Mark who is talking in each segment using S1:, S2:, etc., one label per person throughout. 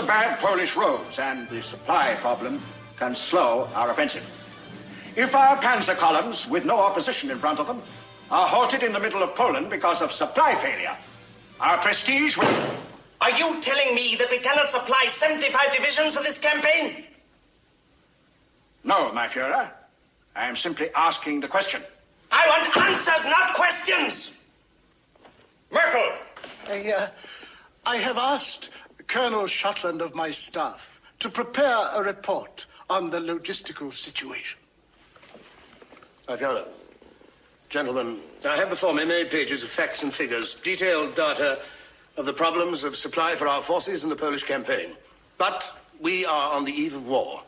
S1: bad Polish roads, and the supply problem can slow our offensive. If our panzer columns, with no opposition in front of them, are halted in the middle of Poland because of supply failure, our prestige will...
S2: Are you telling me that we cannot supply 75 divisions for this campaign?
S1: No, my Führer. I am simply asking the question.
S2: I want answers, not questions! Merkel!
S3: I have asked Colonel Shotland of my staff to prepare a report on the logistical situation.
S4: My Führer, gentlemen, I have before me many pages of facts and figures, detailed data of the problems of supply for our forces in the Polish campaign. But we are on the eve of war.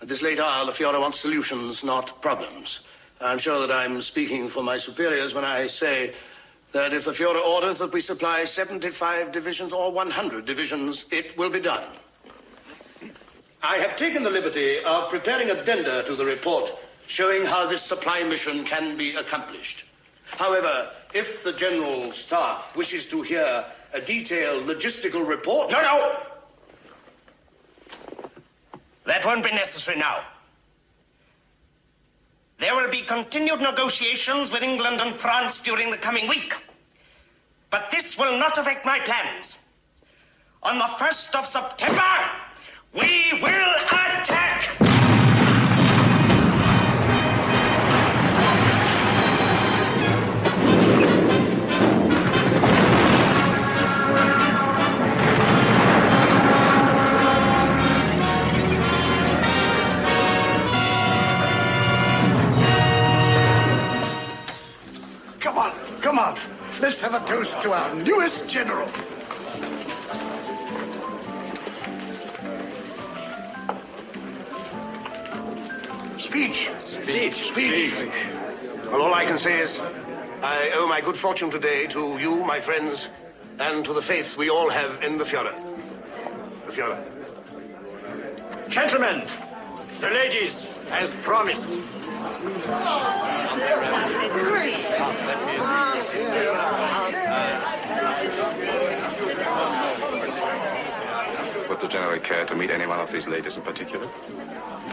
S4: At this late hour, the Führer wants solutions, not problems. I'm sure that I'm speaking for my superiors when I say that if the Führer orders that we supply 75 divisions or 100 divisions, it will be done. I have taken the liberty of preparing addenda to the report showing how this supply mission can be accomplished. However, if the General Staff wishes to hear a detailed logistical report...
S2: No! That won't be necessary now. There will be continued negotiations with England and France during the coming week. But this will not affect my plans. On the 1st of September, we will attack!
S3: Come on. Let's have a toast to our newest general. Speech.
S4: Well, all I can say is I owe my good fortune today to you, my friends, and to the faith we all have in the Führer. The Führer.
S1: Gentlemen, the ladies, as promised.
S5: Would the General care to meet any one of these ladies in particular?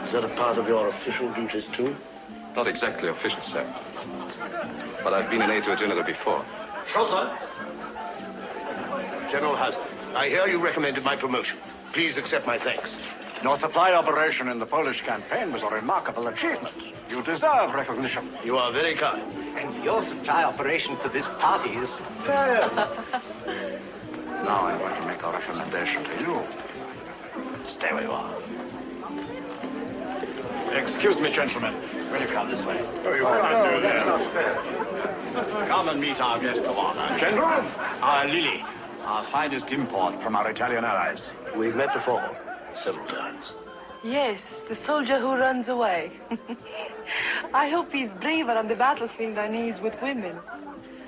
S4: Is that a part of your official duties, too?
S5: Not exactly official, sir. But I've been an aide to a general before.
S2: Schulter?
S4: General Hudd, I hear you recommended my promotion. Please accept my thanks.
S1: Your supply operation in the Polish campaign was a remarkable achievement. You deserve recognition.
S4: You are very kind.
S6: And your supply operation for this party is superb.
S1: Now I'm going to make a recommendation to you. Stay where you are. Excuse me, gentlemen. Will you come this way?
S3: Oh, no, that's not fair.
S1: Come and meet our guest of honor. General, our Lily, our finest import from our Italian allies.
S4: We've met before, several times.
S7: Yes, the soldier who runs away. I hope he's braver on the battlefield than he is with women.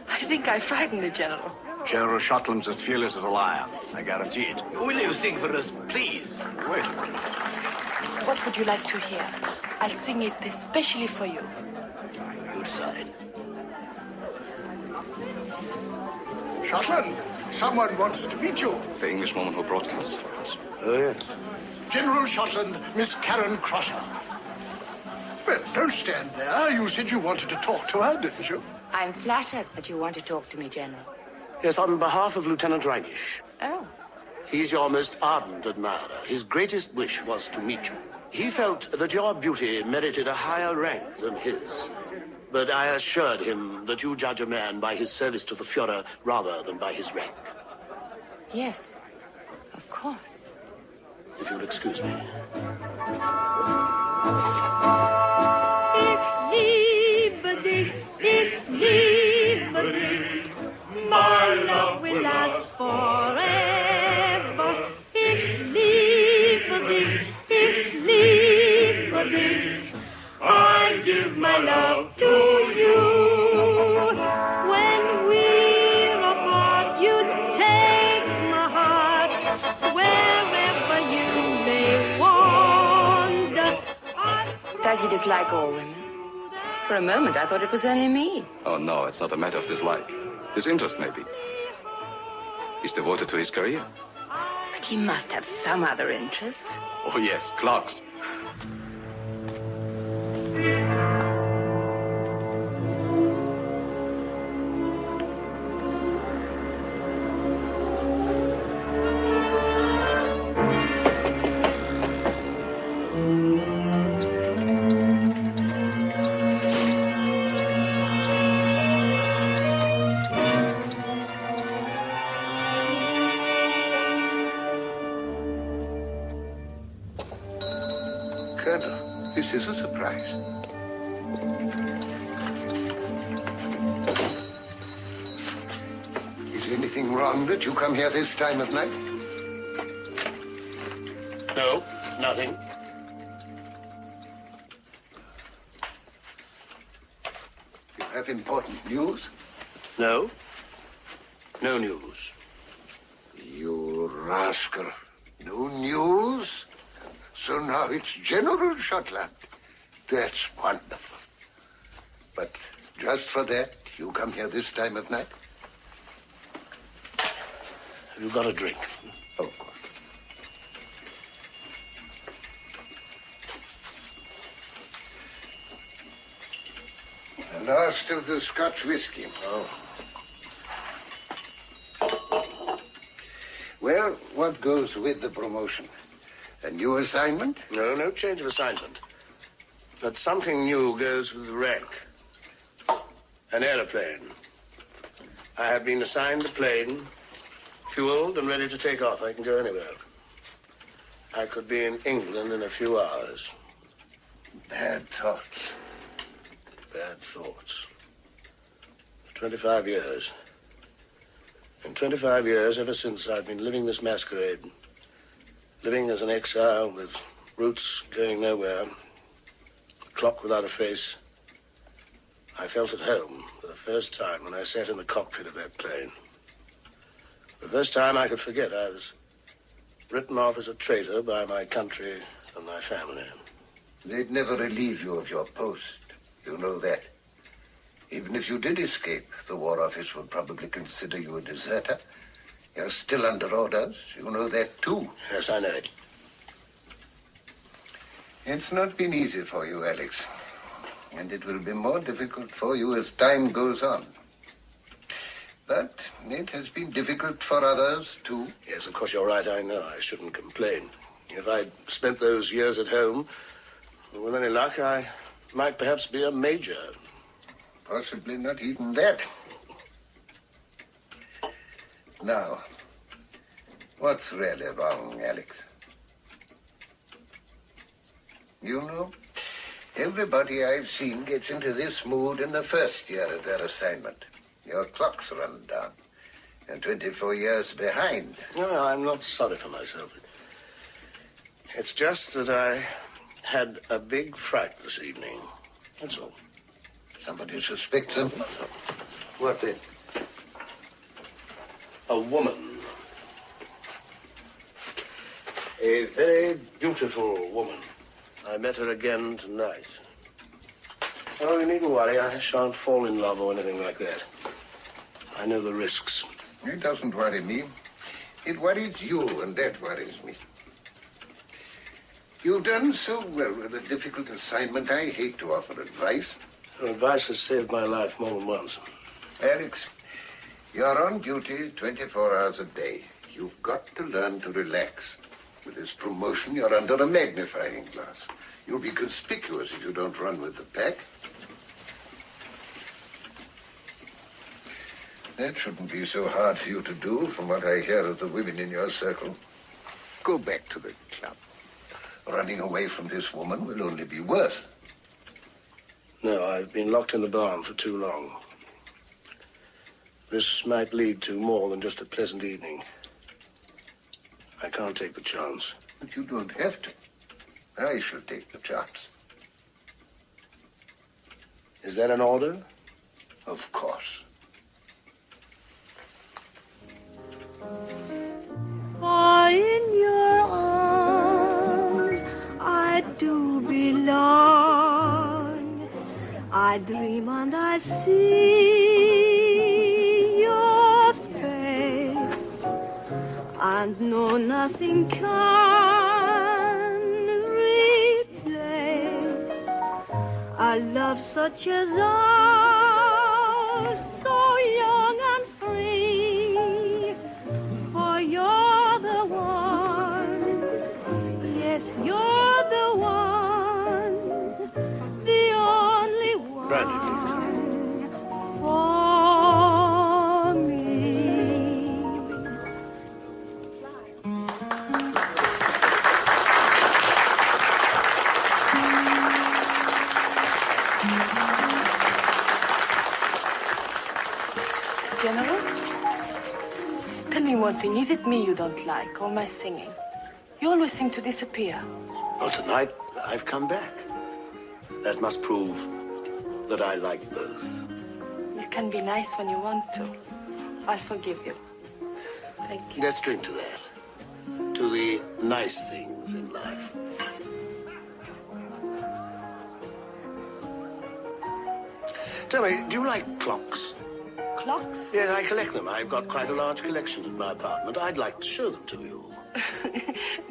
S7: I think I frightened the general.
S1: General Shotland's as fearless as a lion, I guarantee it.
S6: Will you sing for us, please?
S1: Wait.
S7: What would you like to hear? I'll sing it especially for you.
S6: You decide.
S3: Shotland, someone wants to meet you.
S5: The Englishwoman who broadcasts for us.
S4: Oh, yes.
S3: General Shotland, Miss Karen Crosser. Well, don't stand there. You said you wanted to talk to her, didn't you?
S8: I'm flattered that you want to talk to me, General.
S4: Yes, on behalf of Lieutenant Reinisch.
S8: Oh.
S4: He's your most ardent admirer. His greatest wish was to meet you. He felt that your beauty merited a higher rank than his. But I assured him that you judge a man by his service to the Führer rather than by his rank.
S8: Yes, of course.
S4: If you'll excuse me.
S9: Ich liebe dich, my love will last forever. Ich liebe dich, I give my love to you. When we're apart, you take my heart wherever you may wander.
S8: Does he dislike all women? For a moment, I thought it was only me.
S5: Oh, no, it's not a matter of dislike. Disinterest, maybe. He's devoted to his career.
S8: But he must have some other interest.
S5: Oh, yes, clocks.
S10: This is a surprise. Is anything wrong that you come here this time of night?
S4: No, nothing.
S10: You have important news?
S4: No. No news.
S10: You rascal. No news? So now it's General Shotland. That's wonderful. But just for that, you come here this time of night?
S4: Have you got a drink?
S10: Of course. The last of the Scotch whiskey.
S4: Oh.
S10: Well, what goes with the promotion? A new assignment?
S4: No, no change of assignment. But something new goes with the rank. An airplane. I have been assigned a plane, fueled and ready to take off. I can go anywhere. I could be in England in a few hours.
S10: Bad thoughts.
S4: Bad thoughts. 25 years. In 25 years, ever since I've been living this masquerade, living as an exile with roots going nowhere, a clock without a face, I felt at home for the first time when I sat in the cockpit of that plane. The first time I could forget I was written off as a traitor by my country and my family.
S10: They'd never relieve you of your post. You know that. Even if you did escape, the War Office would probably consider you a deserter. You're still under orders. You know that, too.
S4: Yes, I know it.
S10: It's not been easy for you, Alex. And it will be more difficult for you as time goes on. But it has been difficult for others, too.
S4: Yes, of course, you're right. I know. I shouldn't complain. If I'd spent those years at home, with any luck, I might perhaps be a major.
S10: Possibly not even that. Now, what's really wrong, Alex? You know, everybody I've seen gets into this mood in the first year of their assignment. Your clock's run down, and 24 years behind.
S4: No, I'm not sorry for myself. It's just that I had a big fright this evening. That's all.
S10: Somebody suspects something? What then?
S4: A woman. A very beautiful woman. I met her again tonight. Oh, you needn't worry. I shan't fall in love or anything like that. I know the risks.
S10: It doesn't worry me. It worries you, and that worries me. You've done so well with a difficult assignment, I hate to offer advice.
S4: Your advice has saved my life more than once.
S10: Alex, you're on duty 24 hours a day. You've got to learn to relax. With this promotion, you're under a magnifying glass. You'll be conspicuous if you don't run with the pack. That shouldn't be so hard for you to do, from what I hear of the women in your circle. Go back to the club. Running away from this woman will only be worse.
S4: No, I've been locked in the barn for too long. This might lead to more than just a pleasant evening. I can't take the chance.
S10: But you don't have to. I shall take the chance.
S4: Is that an order?
S10: Of course.
S9: For in your arms I do belong. I dream and I see your face. and no, nothing can replace a love such as ours, so young and free. For you're the one, yes, you're the one, the only one for me.
S7: General? Tell me one thing. Is it me you don't like, or my singing? You always seem to disappear.
S4: Well, tonight I've come back. That must prove that I like both.
S7: You can be nice when you want to. I'll forgive you. Thank you.
S4: Let's drink to that. To the nice things in life. Tell me, do you like clocks?
S7: Clocks?
S4: Yes, I collect them. I've got quite a large collection in my apartment. I'd like to show them to you.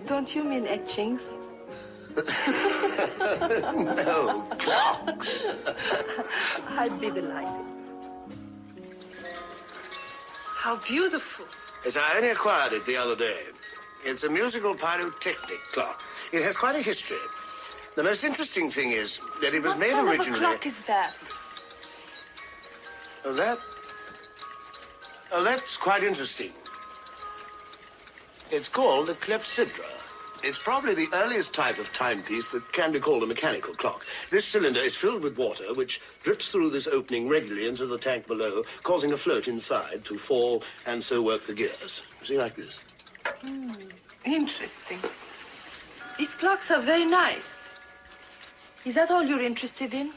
S7: Don't you mean etchings?
S4: No, clocks.
S7: I'd be delighted. How beautiful.
S4: Yes, I only acquired it the other day. It's a musical pyrotechnic clock. It has quite a history. The most interesting thing is that it was made originally...
S7: What kind of a clock is that?
S4: That's quite interesting. It's called a clepsydra. It's probably the earliest type of timepiece that can be called a mechanical clock. This cylinder is filled with water, which drips through this opening regularly into the tank below, causing a float inside to fall and so work the gears. You see, like this.
S7: Interesting. These clocks are very nice. Is that all you're interested in?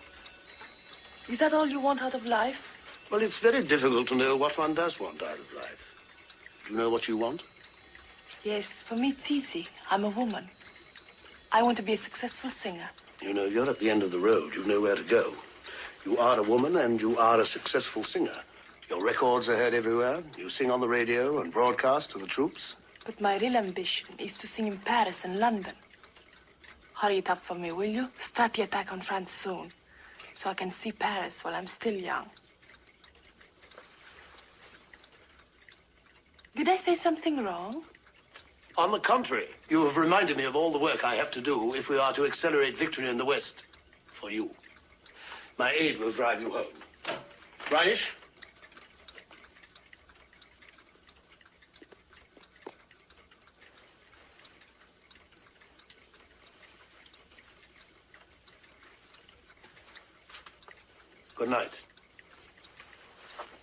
S7: Is that all you want out of life?
S4: Well, it's very difficult to know what one does want out of life. Do you know what you want?
S7: Yes, for me it's easy. I'm a woman. I want to be a successful singer.
S4: You know, you're at the end of the road. You've nowhere to go. You are a woman and you are a successful singer. Your records are heard everywhere. You sing on the radio and broadcast to the troops.
S7: But my real ambition is to sing in Paris and London. Hurry it up for me, will you? Start the attack on France soon, so I can see Paris while I'm still young. Did I say something wrong?
S4: On the contrary, you have reminded me of all the work I have to do if we are to accelerate victory in the West. For you. My aide will drive you home. Reinish? Good night.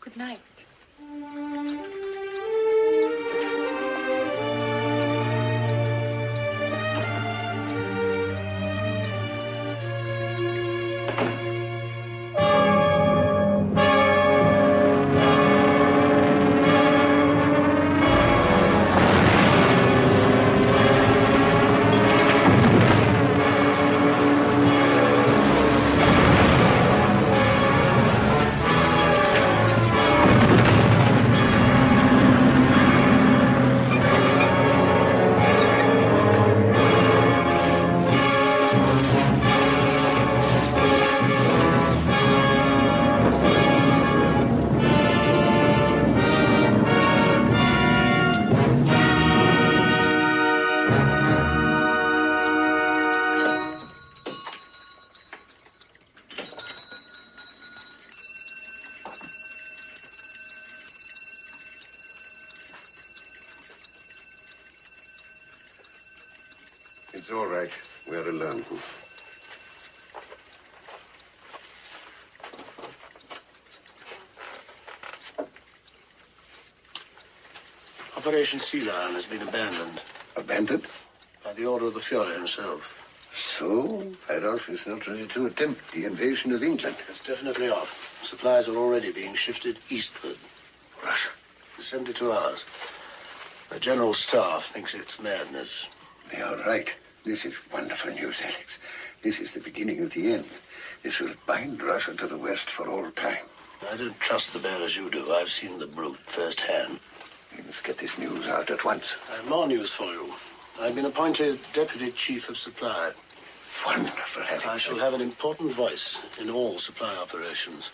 S7: Good night.
S10: It's all right. We're alone.
S4: Operation Sea Lion has been abandoned.
S10: Abandoned?
S4: By the order of the Fuhrer himself.
S10: So, Adolf is not ready to attempt the invasion of England.
S4: It's definitely off. Supplies are already being shifted eastward.
S10: Russia?
S4: 72 hours. The General Staff thinks it's madness.
S10: They are right. This is wonderful news, Alex. This is the beginning of the end. This will bind Russia to the West for all time.
S4: I don't trust the bear as you do. I've seen the brute firsthand.
S10: We must get this news out at once.
S4: I have more news for you. I've been appointed Deputy Chief of Supply.
S10: Wonderful, Erik.
S4: I shall have an important voice in all supply operations.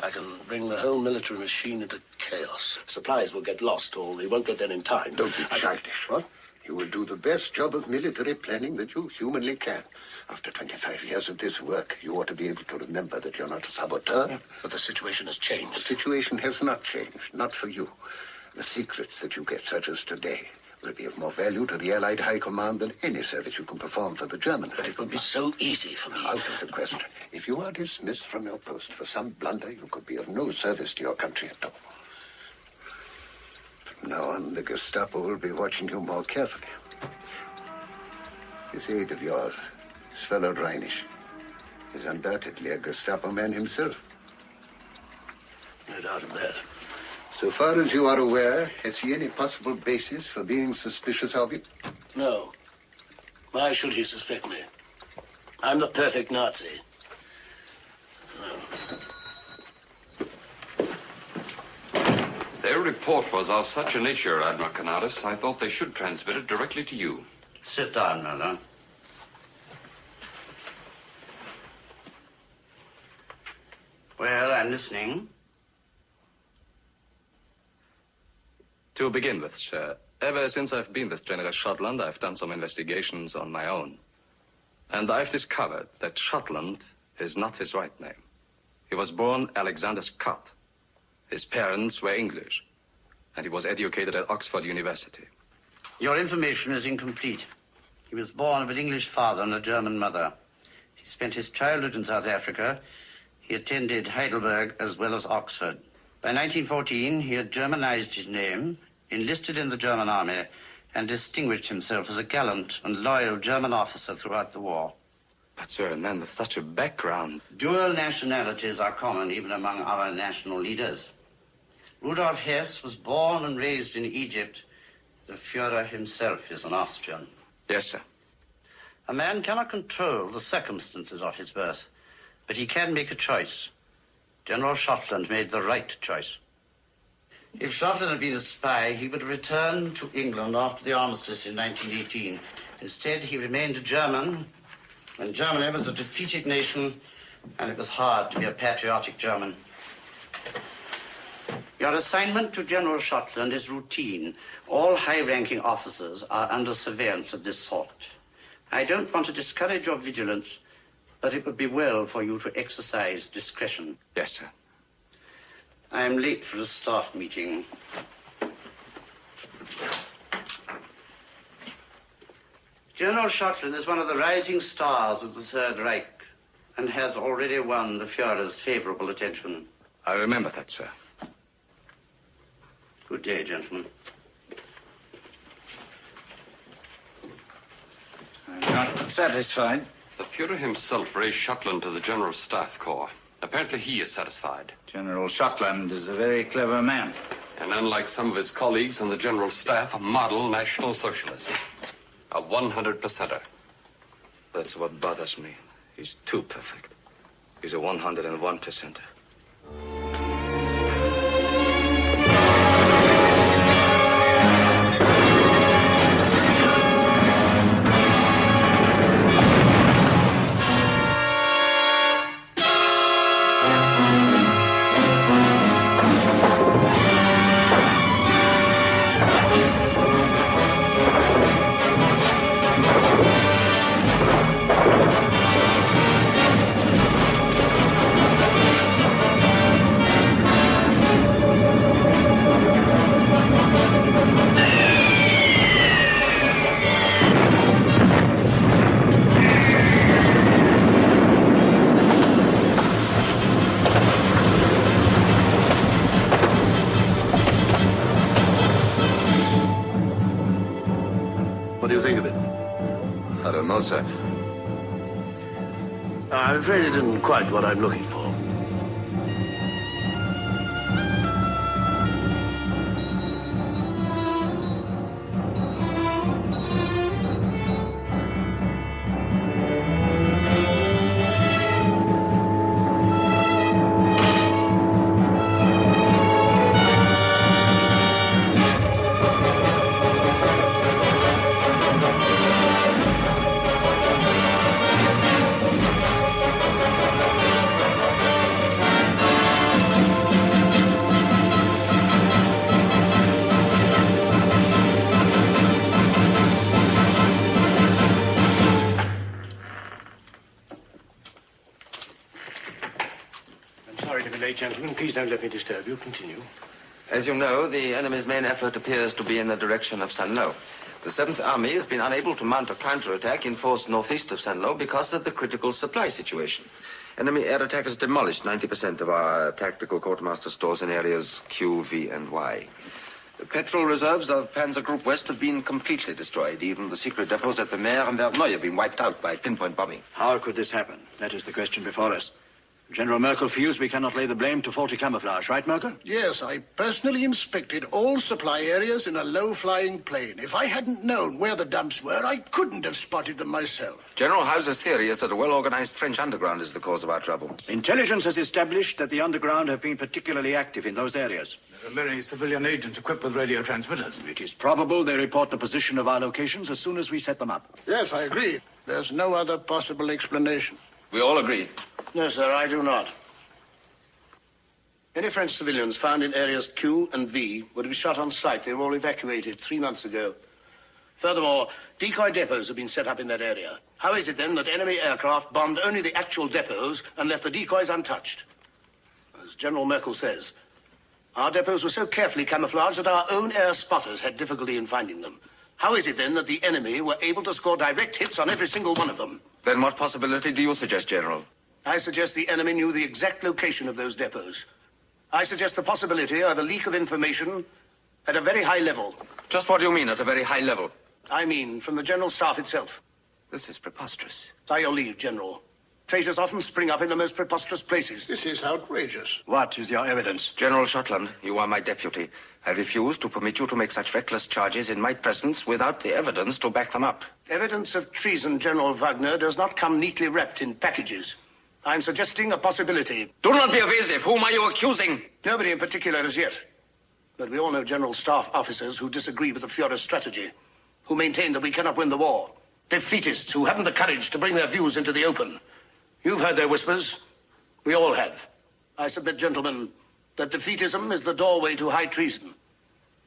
S4: I can bring the whole military machine into chaos. Supplies will get lost, or we won't get there in time.
S10: Don't be childish.
S4: What?
S10: You will do the best job of military planning that you humanly can. After 25 years of this work, you ought to be able to remember that you're not a saboteur.
S4: Yeah, but the situation has changed.
S10: The situation has not changed, not for you. The secrets that you get, such as today, will be of more value to the Allied High Command than any service you can perform for the Germans.
S4: But it would be so easy for me.
S10: Out of the question. If you are dismissed from your post for some blunder, you could be of no service to your country at all. From now on, the Gestapo will be watching you more carefully. This aide of yours, this fellow Reinisch, is undoubtedly a Gestapo man himself.
S4: No doubt of that.
S10: So far as you are aware, has he any possible basis for being suspicious of you?
S4: No. Why should he suspect me? I'm the perfect Nazi.
S5: Their report was of such a nature, Admiral Canaris, I thought they should transmit it directly to you.
S11: Sit down, Miller. Well, I'm listening.
S5: To begin with, sir, ever since I've been with General Shotland, I've done some investigations on my own. And I've discovered that Shotland is not his right name. He was born Alexander Scott. His parents were English, and he was educated at Oxford University.
S11: Your information is incomplete. He was born of an English father and a German mother. He spent his childhood in South Africa. He attended Heidelberg as well as Oxford. By 1914, he had Germanized his name, enlisted in the German army, and distinguished himself as a gallant and loyal German officer throughout the war.
S5: But, sir, a man with such a background...
S11: Dual nationalities are common even among our national leaders. Rudolf Hess was born and raised in Egypt. The Führer himself is an Austrian.
S5: Yes, sir.
S11: A man cannot control the circumstances of his birth, but he can make a choice. General Shotland made the right choice. If Shotland had been a spy, he would return to England after the armistice in 1918. Instead, he remained a German, when Germany was a defeated nation, and it was hard to be a patriotic German. Your assignment to General Shotland is routine. All high-ranking officers are under surveillance of this sort. I don't want to discourage your vigilance, but it would be well for you to exercise discretion.
S5: Yes, sir.
S11: I am late for a staff meeting. General Shotland is one of the rising stars of the Third Reich and has already won the Führer's favorable attention.
S5: I remember that, sir.
S11: Good day, gentlemen.
S1: I'm not satisfied.
S5: The Führer himself raised Shotland to the General Staff Corps. Apparently he is satisfied.
S1: General Shotland is a very clever man.
S5: And unlike some of his colleagues on the General Staff, a model National Socialist. A 100%er. That's what bothers me. He's too perfect. He's a 101%er. Sir.
S4: I'm afraid it isn't quite what I'm looking for. gentlemen. Please don't let me disturb you. Continue.
S12: As you know, the enemy's main effort appears to be in the direction of Saint-Lô. The 7th Army has been unable to mount a counterattack in force northeast of Saint-Lô because of the critical supply situation. Enemy air attack has demolished 90% of our tactical quartermaster stores in areas Q, V, and Y. The petrol reserves of Panzer Group West have been completely destroyed. Even the secret depots at Bemer and Verneuil have been wiped out by pinpoint bombing.
S1: How could this happen? That is the question before us. General Merkel feels we cannot lay the blame to faulty camouflage, right, Merkel?
S3: Yes, I personally inspected all supply areas in a low-flying plane. If I hadn't known where the dumps were, I couldn't have spotted them myself.
S12: General Hauser's theory is that a well-organized French underground is the cause of our trouble.
S1: Intelligence has established that the underground have been particularly active in those areas.
S13: There are many civilian agents equipped with radio transmitters.
S1: It is probable they report the position of our locations as soon as we set them up.
S3: Yes, I agree. There's no other possible explanation.
S12: We all agree.
S4: No, sir, I do not. Any French civilians found in areas Q and V were to be shot on sight. They were all evacuated 3 months ago. Furthermore, decoy depots have been set up in that area. How is it, then, that enemy aircraft bombed only the actual depots and left the decoys untouched? As General Merkel says, our depots were so carefully camouflaged that our own air spotters had difficulty in finding them. How is it, then, that the enemy were able to score direct hits on every single one of them?
S12: Then what possibility do you suggest, General?
S4: I suggest the enemy knew the exact location of those depots. I suggest the possibility of a leak of information at a very high level.
S12: Just what do you mean, at a very high level?
S4: I mean, from the General Staff itself.
S12: This is preposterous.
S4: By your leave, General. Traitors often spring up in the most preposterous places.
S3: This is outrageous.
S1: What is your evidence?
S12: General Schottland, you are my deputy. I refuse to permit you to make such reckless charges in my presence without the evidence to back them up.
S4: Evidence of treason, General Wagner, does not come neatly wrapped in packages. I'm suggesting a possibility.
S12: Do not be evasive. Whom are you accusing?
S4: Nobody in particular as yet. But we all know General Staff officers who disagree with the Führer's strategy, who maintain that we cannot win the war. Defeatists who haven't the courage to bring their views into the open. You've heard their whispers. We all have. I submit, gentlemen, that defeatism is the doorway to high treason.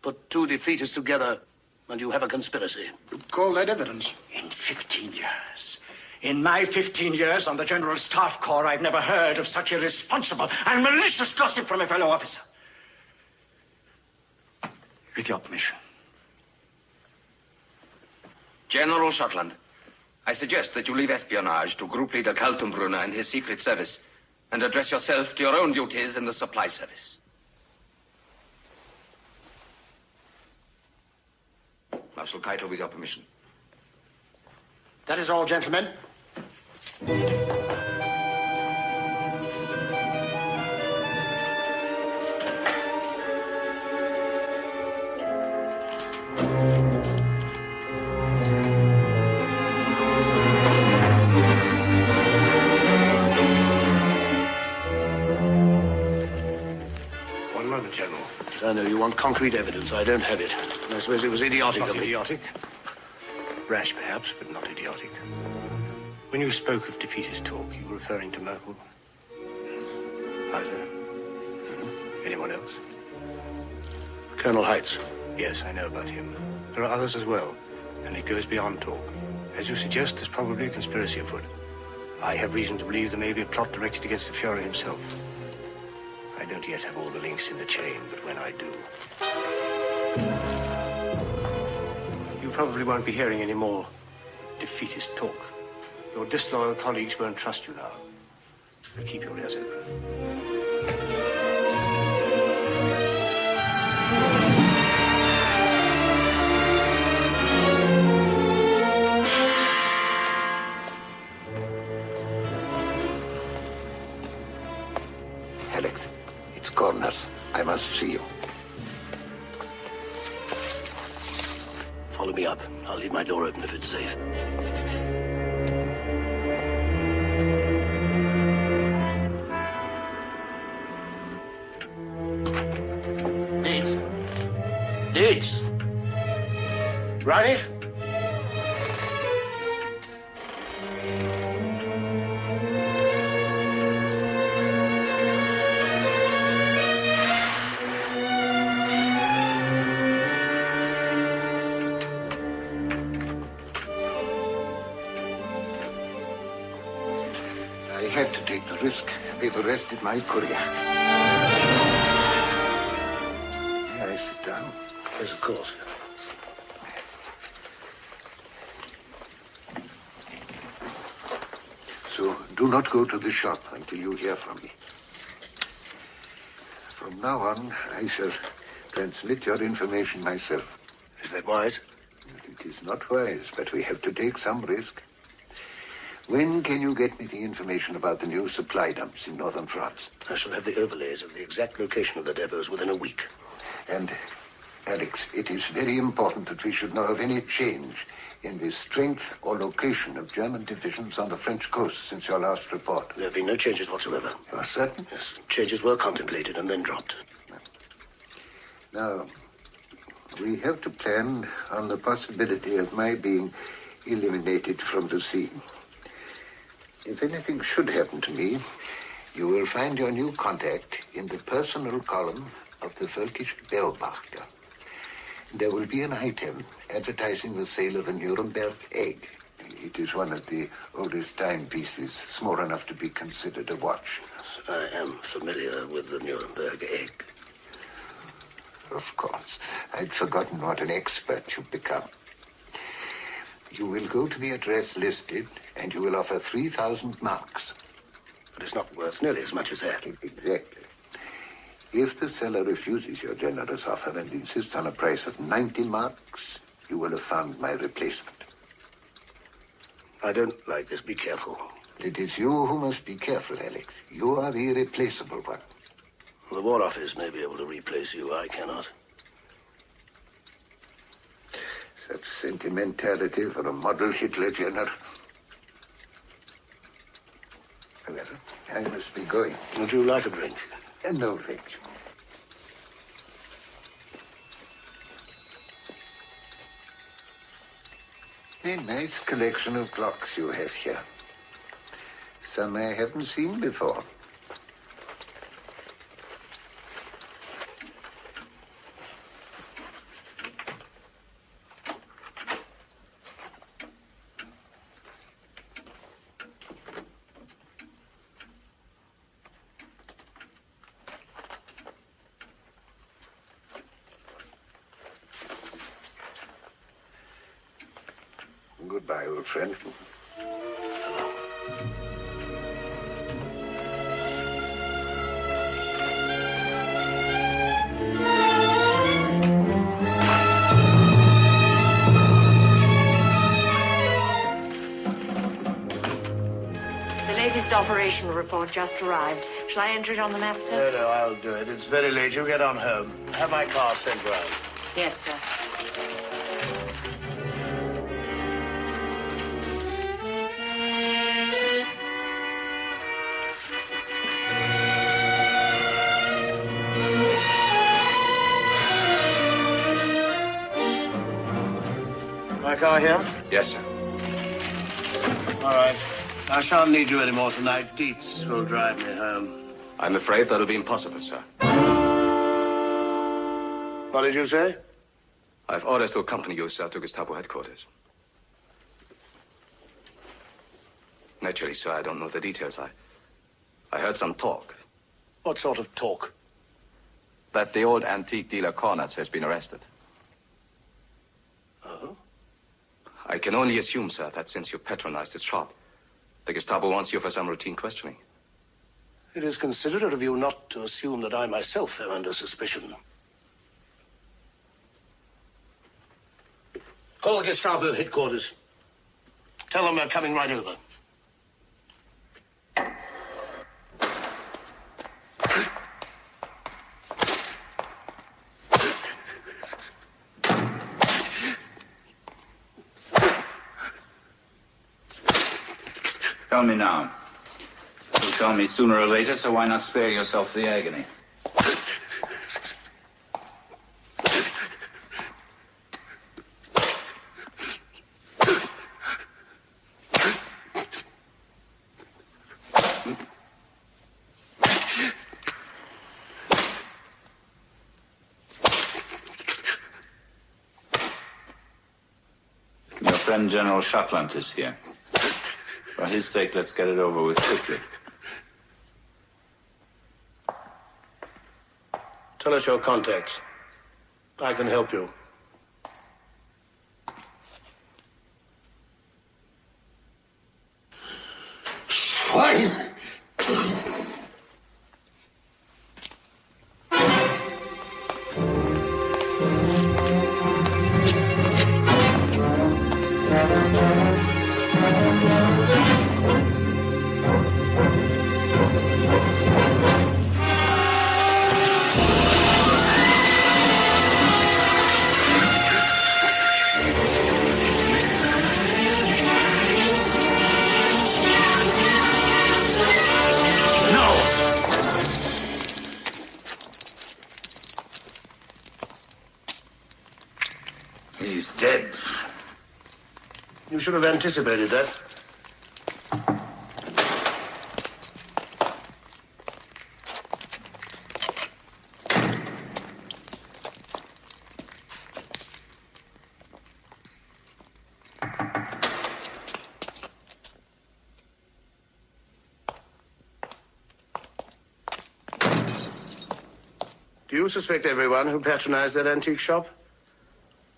S4: Put 2 defeatists together, and you have a conspiracy.
S3: You call that evidence?
S1: In 15 years. In my 15 years on the General Staff Corps, I've never heard of such irresponsible and malicious gossip from a fellow officer. With your permission.
S12: General Schottland, I suggest that you leave espionage to Group Leader Kaltenbrunner and his secret service and address yourself to your own duties in the supply service. Marshal Keitel, with your permission.
S3: That is all, gentlemen.
S4: One moment, General. I know you want concrete evidence. I don't have it. I suppose it was idiotic of me.
S13: Not idiotic. Rash, perhaps, but not idiotic. When you spoke of defeatist talk, you were referring to Merkel? Hauser? Anyone else?
S4: Colonel Heitz.
S13: Yes, I know about him. There are others as well, and it goes beyond talk. As you suggest, there's probably a conspiracy afoot. I have reason to believe there may be a plot directed against the Führer himself. I don't yet have all the links in the chain, but when I do... You probably won't be hearing any more defeatist talk. Your disloyal colleagues won't trust you now. But keep your ears open.
S10: Felix, it's Corners. I must see you.
S4: Follow me up. I'll leave my door open if it's safe. Leeds. Run it.
S10: I had to take the risk. They've arrested my courier.
S4: Yes, of course.
S10: So do not go to the shop until you hear from me. From now on, I shall transmit your information myself.
S4: Is that wise?
S10: It is not wise, but we have to take some risk. When can you get me the information about the new supply dumps in northern France?
S4: I shall have the overlays of the exact location of the depots within a week.
S10: And, Alex, it is very important that we should know of any change in the strength or location of German divisions on the French coast since your last report.
S4: There have been no changes whatsoever.
S10: You are certain?
S4: Yes, changes were contemplated and then dropped.
S10: Now, we have to plan on the possibility of my being eliminated from the scene. If anything should happen to me, you will find your new contact in the personal column of the Völkisch Beobachter. There will be an item advertising the sale of a Nuremberg egg. It is one of the oldest timepieces, small enough to be considered a watch.
S4: I am familiar with the Nuremberg egg.
S10: Of course. I'd forgotten what an expert you've become. You will go to the address listed, and you will offer 3,000 marks.
S4: But it's not worth nearly as much as that.
S10: Exactly. If the seller refuses your generous offer and insists on a price of 90 marks, you will have found my replacement.
S4: I don't like this. Be careful.
S10: It is you who must be careful, Alex. You are the irreplaceable one.
S4: The War Office may be able to replace you. I cannot.
S10: Such sentimentality for a model Hitler general. However, I must be going.
S4: Would you like a drink?
S10: No, thank you. A nice collection of clocks you have here. Some I haven't seen before. Goodbye, old friend.
S14: The latest operational report just arrived. Shall I enter it on the map, sir?
S4: No, I'll do it. It's very late. You get on home. Have my car sent round.
S14: Yes, sir.
S4: My car here?
S5: Yes, sir.
S4: All right. I shan't need you anymore tonight. Dietz will drive me home.
S5: I'm afraid that'll be impossible, sir.
S4: What did you say?
S5: I've orders to accompany you, sir, to Gestapo headquarters. Naturally, sir, I don't know the details. I heard some talk.
S4: What sort of talk?
S5: That the old antique dealer Cornatz has been arrested.
S4: Oh?
S5: I can only assume, sir, that since you patronized his shop, the Gestapo wants you for some routine questioning.
S4: It is considerate of you not to assume that I myself am under suspicion. Call the Gestapo headquarters. Tell them we're coming right over.
S15: Tell me now. You'll tell me sooner or later, so why not spare yourself the agony? Your friend General Schottland is here. For his sake, let's get it over with quickly.
S4: Tell us your contacts. I can help you.
S10: Swine!
S15: He's dead.
S4: You should have anticipated that. Do you suspect everyone who patronized that antique shop?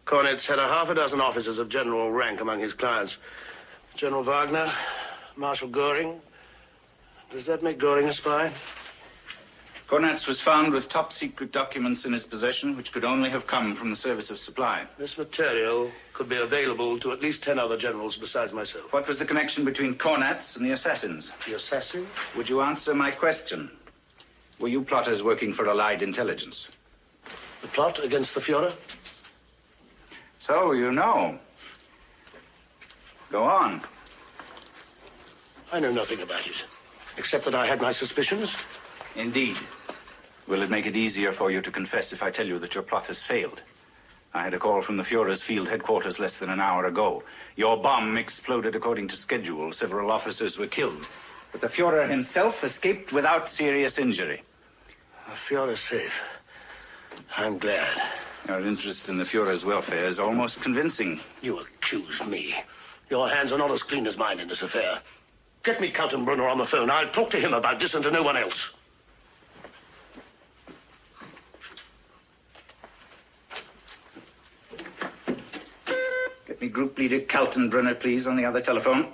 S4: Cornet's had half a dozen officers of general rank among his clients. General Wagner, Marshal Goring. Does that make Goring a spy?
S15: Cornetz was found with top-secret documents in his possession, which could only have come from the Service of Supply.
S4: This material could be available to at least 10 other generals besides myself.
S15: What was the connection between Cornetz and the assassins?
S4: The assassin?
S15: Would you answer my question? Were you plotters working for Allied intelligence?
S4: The plot against the Führer?
S15: So you know. Go on.
S4: I know nothing about it, except that I had my suspicions.
S15: Indeed. Will it make it easier for you to confess if I tell you that your plot has failed? I had a call from the Führer's field headquarters less than an hour ago. Your bomb exploded according to schedule. Several officers were killed. But the Führer himself escaped without serious injury.
S4: The Führer's safe. I'm glad.
S15: Your interest in the Führer's welfare is almost convincing.
S4: You accuse me. Your hands are not as clean as mine in this affair. Get me Kaltenbrunner on the phone. I'll talk to him about this and to no one else.
S15: Get me Group Leader Kaltenbrunner, please, on the other telephone.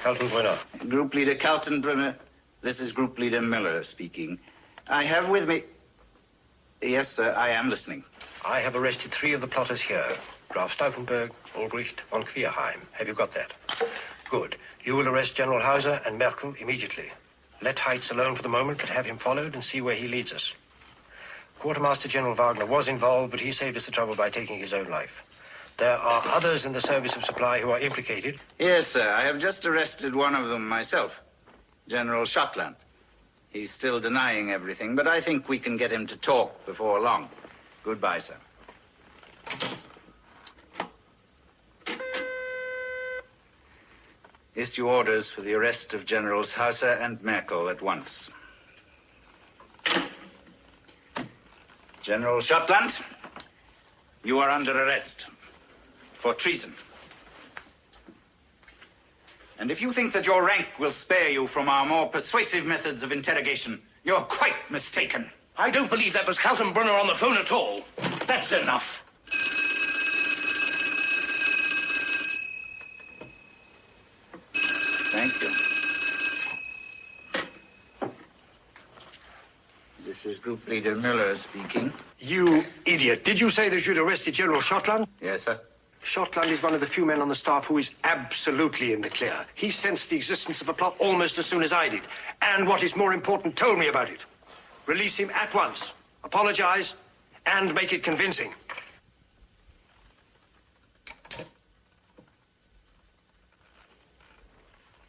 S13: Kaltenbrunner.
S15: Group Leader Kaltenbrunner, this is Group Leader Miller speaking. I have with me... Yes, sir, I am listening.
S13: I have arrested 3 of the plotters here. Graf Stauffenberg, Ulbricht, von Quierheim. Have you got that? Good. You will arrest General Hauser and Merkel immediately. Let Heitz alone for the moment, but have him followed and see where he leads us. Quartermaster General Wagner was involved, but he saved us the trouble by taking his own life. There are others in the Service of Supply who are implicated.
S15: Yes, sir. I have just arrested one of them myself, General Schottland. He's still denying everything, but I think we can get him to talk before long. Goodbye, sir. Issue orders for the arrest of Generals Hauser and Merkel at once. General Schottland, you are under arrest for treason. And if you think that your rank will spare you from our more persuasive methods of interrogation, you're quite mistaken.
S4: I don't believe that was Kaltenbrunner on the phone at all.
S15: That's enough. Thank you. This is Group Leader Miller speaking.
S13: You idiot. Did you say that you'd arrested General Schottland?
S15: Yes, sir.
S13: Schottland is one of the few men on the staff who is absolutely in the clear. He sensed the existence of a plot almost as soon as I did. And what is more important, told me about it. Release him at once. Apologize and make it convincing.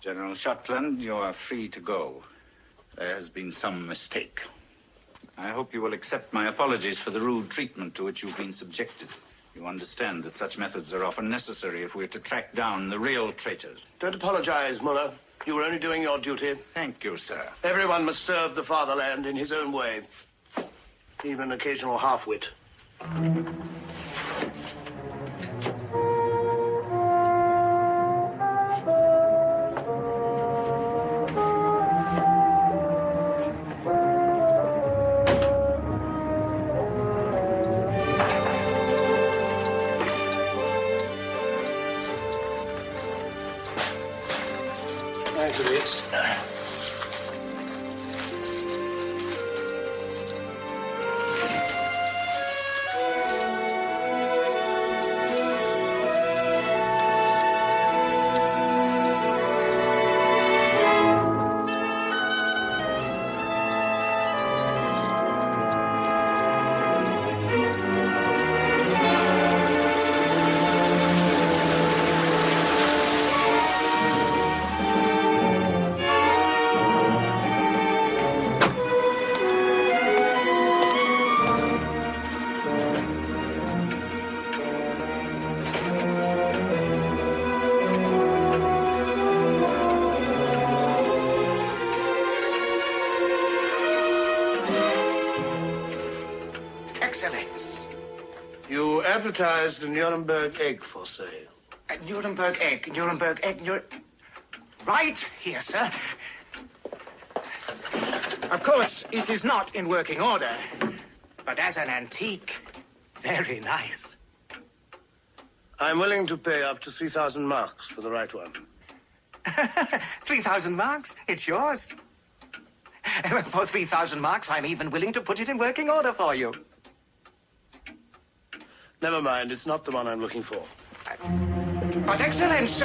S15: General Schottland, you are free to go. There has been some mistake. I hope you will accept my apologies for the rude treatment to which you've been subjected. You understand that such methods are often necessary if we're to track down the real traitors.
S4: Don't apologize, Muller. You were only doing your duty.
S15: Thank you, sir.
S4: Everyone must serve the fatherland in his own way. Even an occasional half-wit.
S16: Thank you, Brit.
S4: Excellence. You advertised a Nuremberg egg for sale.
S16: A Nuremberg egg, Nuremberg egg, Right here, sir. Of course, it is not in working order, but as an antique, very nice.
S4: I'm willing to pay up to 3,000 marks for the right one.
S16: 3,000 marks? It's yours. For 3,000 marks, I'm even willing to put it in working order for you.
S4: Never mind, it's not the one I'm looking for.
S16: But, Excellence...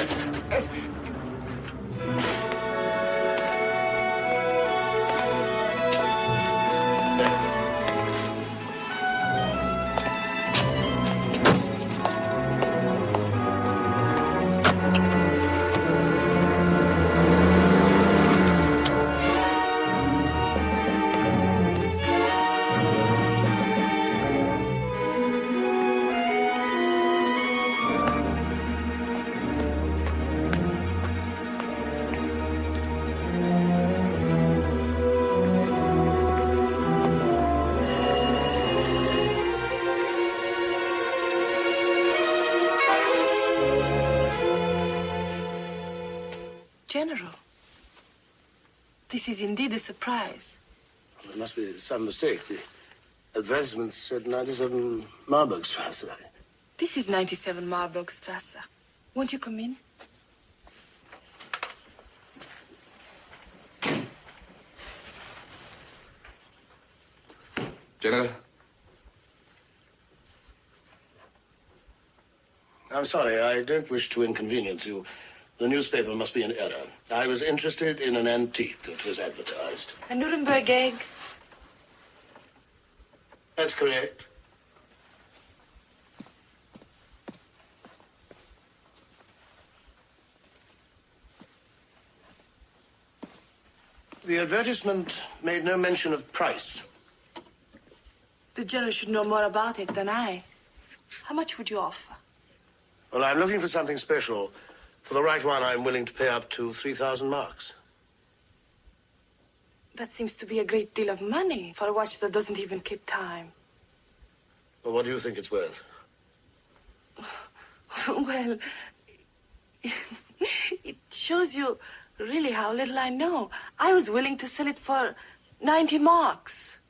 S7: General, this is indeed a surprise.
S4: Well, there must be some mistake. The advertisement said 97 Marburgstrasse.
S7: This is 97 Marburgstrasse. Won't you come in?
S5: General?
S4: I'm sorry, I don't wish to inconvenience you. The newspaper must be in error. I was interested in an antique that was advertised.
S7: A Nuremberg egg.
S4: That's correct. The advertisement made no mention of price.
S7: The general should know more about it than I. How much would you offer?
S4: Well, I'm looking for something special. For the right one, I'm willing to pay up to 3,000 marks.
S7: That seems to be a great deal of money for a watch that doesn't even keep time.
S4: Well, what do you think it's worth?
S7: Well, it shows you really how little I know. I was willing to sell it for 90 marks.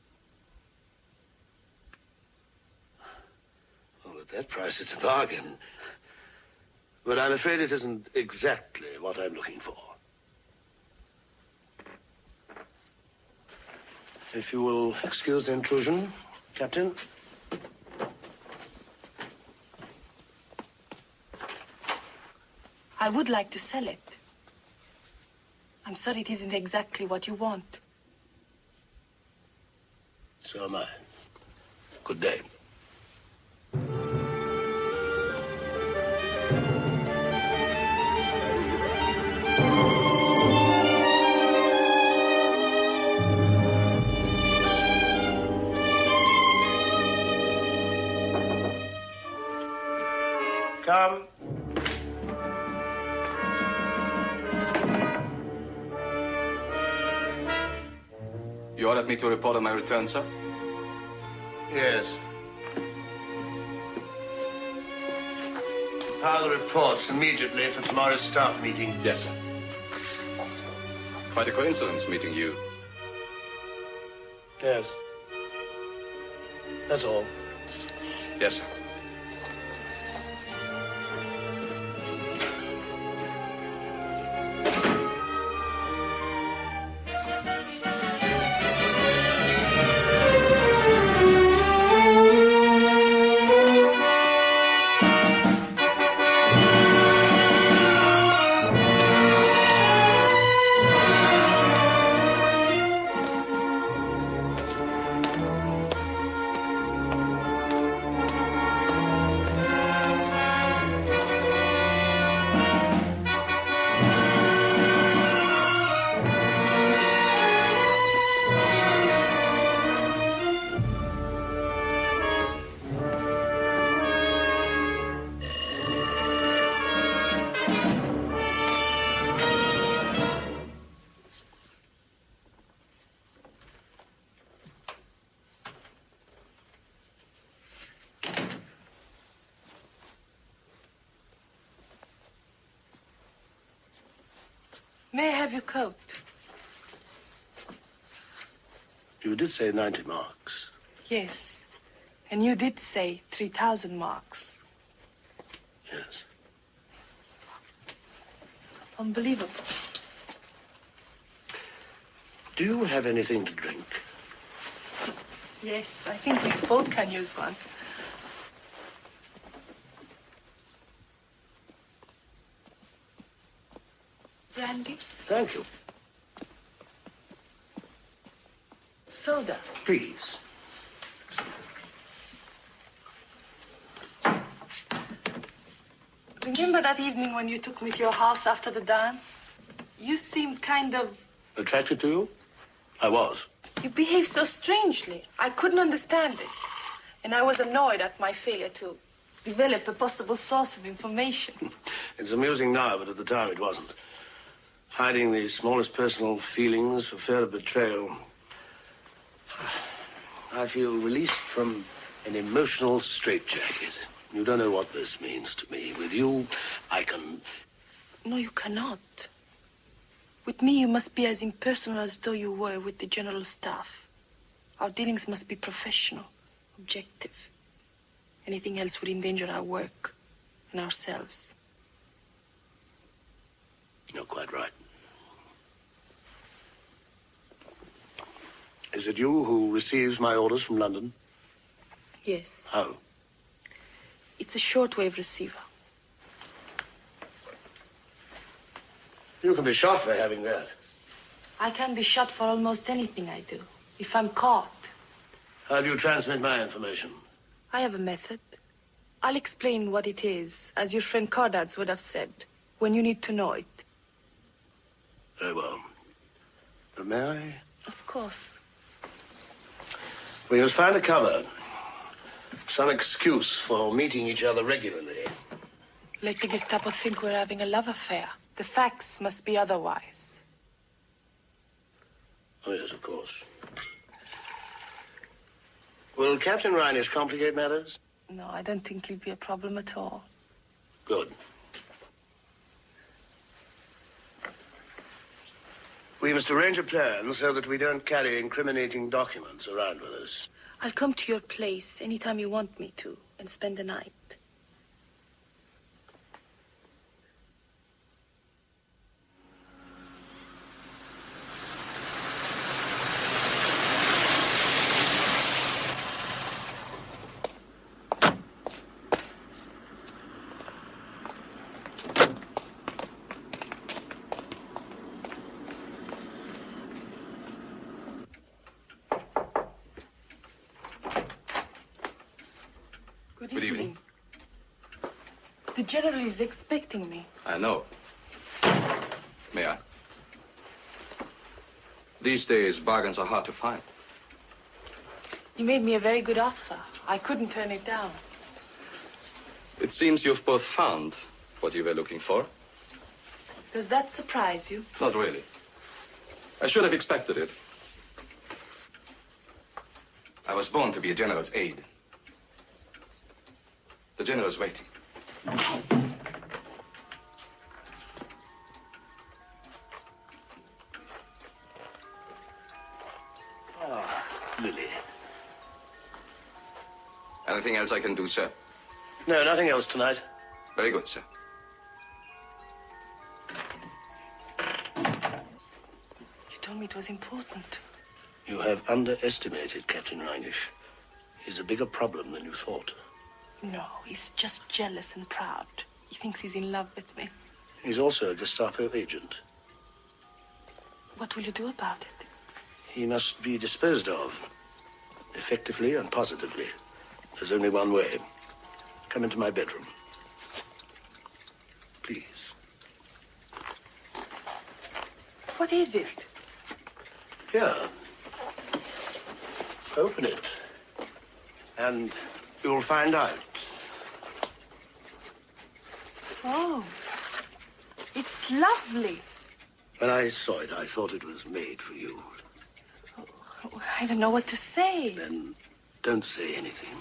S4: Well, at that price, it's a bargain. But I'm afraid it isn't exactly what I'm looking for. If you will excuse the intrusion, Captain.
S7: I would like to sell it. I'm sorry it isn't exactly what you want.
S4: So am I. Good day. Come.
S5: You ordered me to report on my return, sir?
S4: Yes. File the reports immediately for tomorrow's staff meeting.
S5: Yes, sir. Quite a coincidence meeting you.
S4: Yes. That's all.
S5: Yes, sir.
S7: May I have your coat?
S4: You did say 90 marks.
S7: Yes. And you did say 3,000 marks.
S4: Yes.
S7: Unbelievable.
S4: Do you have anything to drink?
S7: Yes, I think we both can use one. Brandy?
S4: Thank you.
S7: Soda?
S4: Please.
S7: Remember that evening when you took me to your house after the dance? You seemed kind of...
S4: Attracted to you? I was.
S7: You behaved so strangely. I couldn't understand it. And I was annoyed at my failure to develop a possible source of information.
S4: It's amusing now, but at the time it wasn't. Hiding the smallest personal feelings for fear of betrayal. I feel released from an emotional straitjacket. You don't know what this means to me. With you, I can...
S7: No, you cannot. With me, you must be as impersonal as though you were with the general staff. Our dealings must be professional, objective. Anything else would endanger our work and ourselves.
S4: You're quite right. Is it you who receives my orders from London?
S7: Yes.
S4: How?
S7: It's a shortwave receiver.
S4: You can be shot for having that.
S7: I can be shot for almost anything I do, if I'm caught.
S4: How do you transmit my information?
S7: I have a method. I'll explain what it is, as your friend Cardad's would have said, when you need to know it.
S4: Very well. But may I?
S7: Of course.
S4: We must find a cover. Some excuse for meeting each other regularly.
S7: Let the Gestapo think we're having a love affair. The facts must be otherwise.
S4: Oh, yes, of course. Will Captain Reinisch complicate matters?
S7: No, I don't think it'll be a problem at all.
S4: Good. We must arrange a plan so that we don't carry incriminating documents around with us.
S7: I'll come to your place anytime you want me to and spend the night. Good evening. The general is expecting me.
S5: I know. May I? These days, bargains are hard to find.
S7: You made me a very good offer. I couldn't turn it down.
S5: It seems you've both found what you were looking for.
S7: Does that surprise you?
S5: Not really. I should have expected it. I was born to be a general's aide. The general's waiting.
S4: Ah, Lily.
S5: Anything else I can do, sir?
S4: No, nothing else tonight.
S5: Very good, sir.
S7: You told me it was important.
S4: You have underestimated Captain Reinisch. He's a bigger problem than you thought.
S7: No, he's just jealous and proud. He thinks he's in love with me.
S4: He's also a Gestapo agent.
S7: What will you do about it?
S4: He must be disposed of, effectively and positively. There's only one way. Come into my bedroom. Please.
S7: What is it?
S4: Here. Open it. And you'll find out.
S7: Oh, it's lovely.
S4: When I saw it, I thought it was made for you.
S7: Oh, I don't know what to say.
S4: Then don't say anything.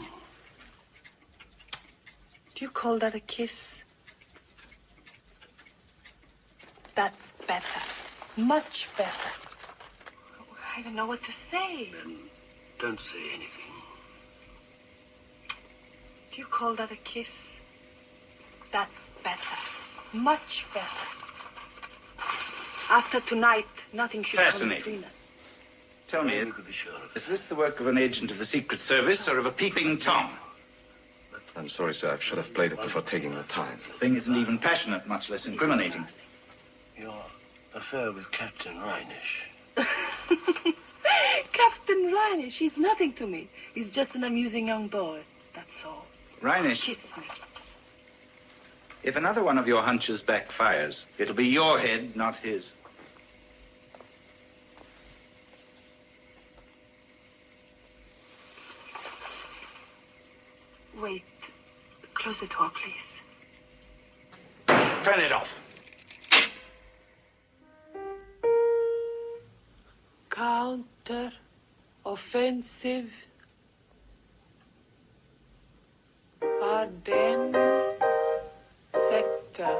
S7: Do you call that a kiss? That's better. Much better. Oh, I don't know what to say.
S4: Then don't say anything.
S7: Do you call that a kiss? That's better. Much better. After tonight, nothing should come between us.
S15: Tell me, is this the work of an agent of the Secret Service or of a peeping Tom?
S5: I'm sorry, sir. I should have played it before taking the time.
S15: The thing isn't even passionate, much less incriminating.
S4: Your affair with Captain Reinisch.
S7: Captain Reinisch, he's nothing to me. He's just an amusing young boy. That's all.
S15: Reinisch.
S7: Kiss me.
S15: If another one of your hunches backfires, it'll be your head, not his.
S7: Wait. Close the door, please.
S15: Turn it off.
S7: Counter-offensive. Ardennes sector.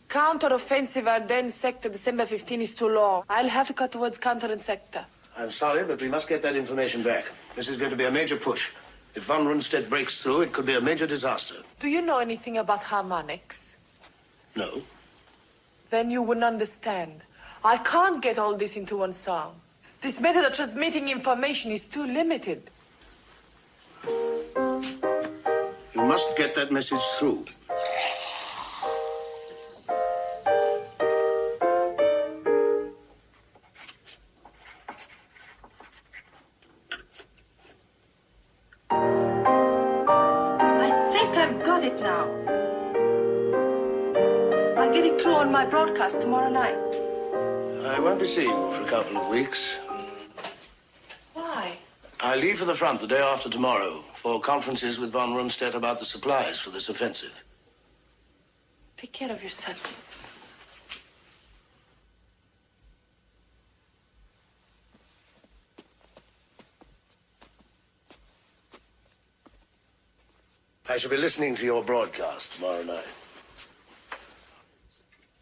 S7: Counter-offensive Ardennes sector, December 15 is too long. I'll have to cut towards counter and sector.
S4: I'm sorry, but we must get that information back. This is going to be a major push. If von Rundstedt breaks through, it could be a major disaster.
S7: Do you know anything about harmonics?
S4: No.
S7: Then you wouldn't understand. I can't get all this into one song. This method of transmitting information is too limited.
S4: You must get that message through.
S7: I think I've got it now. I'll get it through on my broadcast tomorrow night.
S4: I won't be seeing you for a couple of weeks.
S7: Why?
S4: I leave for the front the day after tomorrow for conferences with von Rundstedt about the supplies for this offensive.
S7: Take care of yourself.
S4: I shall be listening to your broadcast tomorrow night.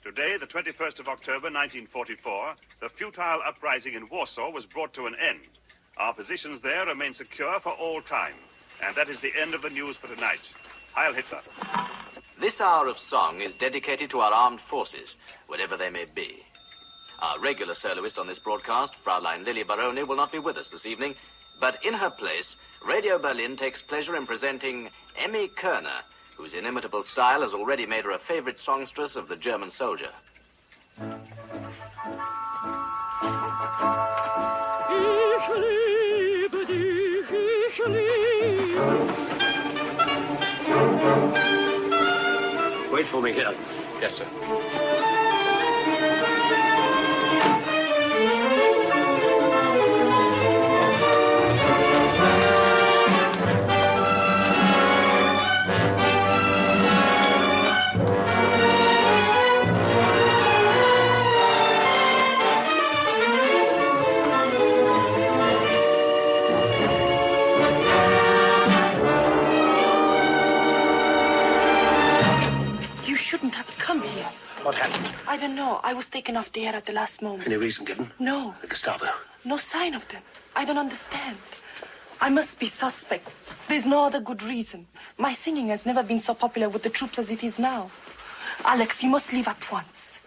S17: Today, the 21st of October, 1944, the futile uprising in Warsaw was brought to an end. Our positions there remain secure for all time. And that is the end of the news for tonight. Heil Hitler.
S18: This hour of song is dedicated to our armed forces, wherever they may be. Our regular soloist on this broadcast, Fraulein Lily Baroni, will not be with us this evening, but in her place, Radio Berlin takes pleasure in presenting Emmy Kerner, whose inimitable style has already made her a favorite songstress of the German soldier.
S9: Ich liebe dich, ich liebe.
S4: Wait for me here.
S5: Yes, sir.
S7: I don't know. I was taken off the air at the last moment.
S4: Any reason given?
S7: No.
S4: The Gestapo?
S7: No sign of them. I don't understand. I must be suspect. There's no other good reason. My singing has never been so popular with the troops as it is now. Alex, you must leave at once.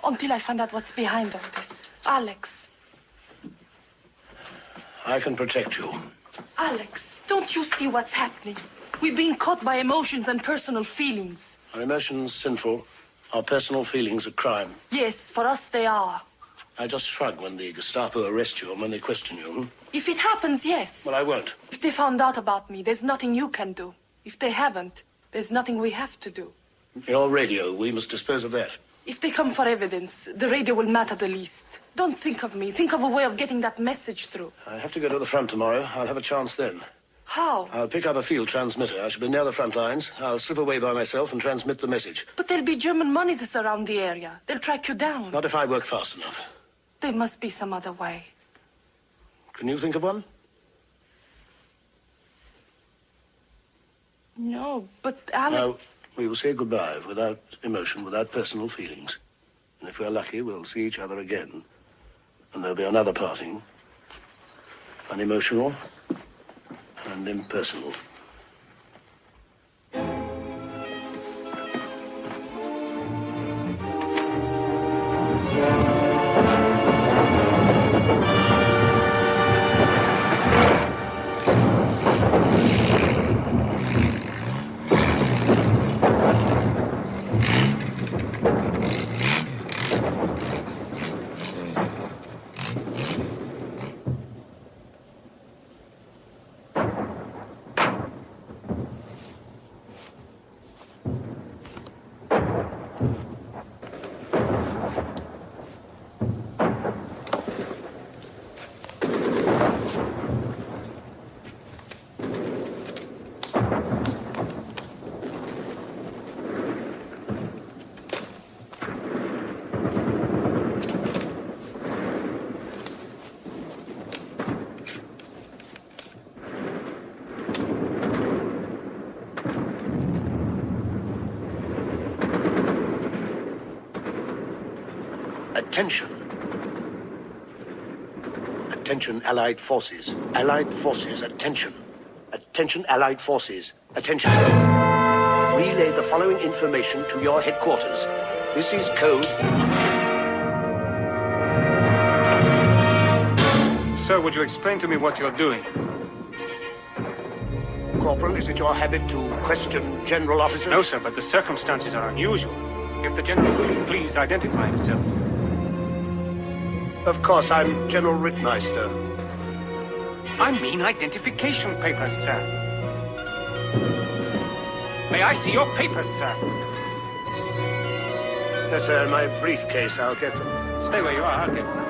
S7: Until I find out what's behind all this. Alex.
S4: I can protect you.
S7: Alex, don't you see what's happening? We're being caught by emotions and personal feelings.
S4: Are emotions sinful? Are personal feelings a crime?
S7: Yes, for us they are.
S4: I just shrug when the Gestapo arrest you and when they question you.
S7: If it happens, yes.
S4: Well, I won't.
S7: If they found out about me, there's nothing you can do. If they haven't, there's nothing we have to do.
S4: Your radio, we must dispose of that.
S7: If they come for evidence, the radio will matter the least. Don't think of me. Think of a way of getting that message through.
S4: I have to go to the front tomorrow. I'll have a chance then.
S7: How?
S4: I'll pick up a field transmitter. I shall be near the front lines. I'll slip away by myself and transmit the message.
S7: But there'll be German monitors around the area. They'll track you down.
S4: Not if I work fast enough.
S7: There must be some other way.
S4: Can you think of one?
S7: No, but Alex...
S4: Now, we will say goodbye without emotion, without personal feelings. And if we're lucky, we'll see each other again. And there'll be another parting. Unemotional and impersonal. Attention. Attention, Allied forces. Allied forces, attention. Attention, Allied forces. Attention. Relay the following information to your headquarters. This is code.
S13: Sir, would you explain to me what you're doing?
S4: Corporal, is it your habit to question general officers?
S13: No, sir, but the circumstances are unusual. If the general will please identify himself.
S4: Of course, I'm General Rittmeister.
S13: I mean identification papers, sir. May I see your papers, sir?
S4: Yes, sir, in my briefcase. I'll get them.
S13: Stay where you are. I'll get them.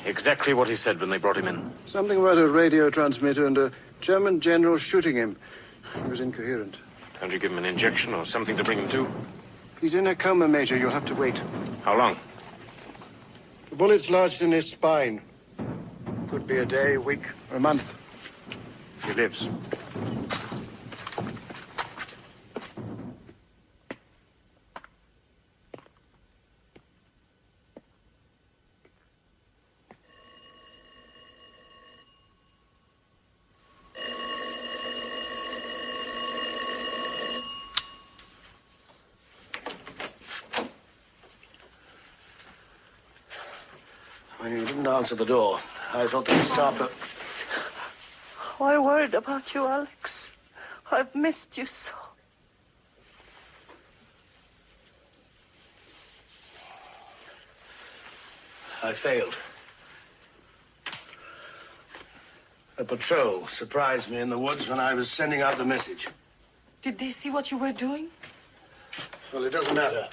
S19: Exactly what he said when they brought him in.
S3: Something about a radio transmitter and a German general shooting him. He was incoherent.
S19: Can't you give him an injection or something to bring him to?
S3: He's in a coma, Major. You'll have to wait.
S19: How long?
S3: The bullet's lodged in his spine. Could be a day, a week, or a month. If he lives.
S4: When you didn't answer the door, I thought the Gestapo...
S7: Oh, I worried about you, Alex. I've missed you so.
S4: I failed. A patrol surprised me in the woods when I was sending out the message.
S7: Did they see what you were doing?
S4: Well, it doesn't matter.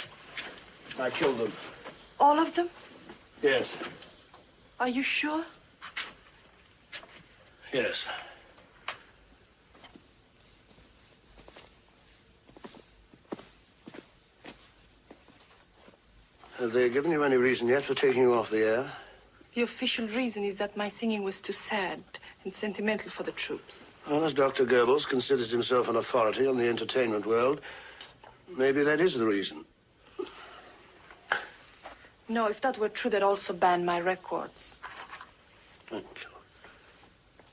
S4: I killed them.
S7: All of them?
S4: Yes.
S7: Are you sure?
S4: Yes. Have they given you any reason yet for taking you off the air?
S7: The official reason is that my singing was too sad and sentimental for the troops.
S4: Well, as Dr. Goebbels considers himself an authority on the entertainment world, maybe that is the reason.
S7: No, if that were true, they'd also ban my records.
S4: Thank you.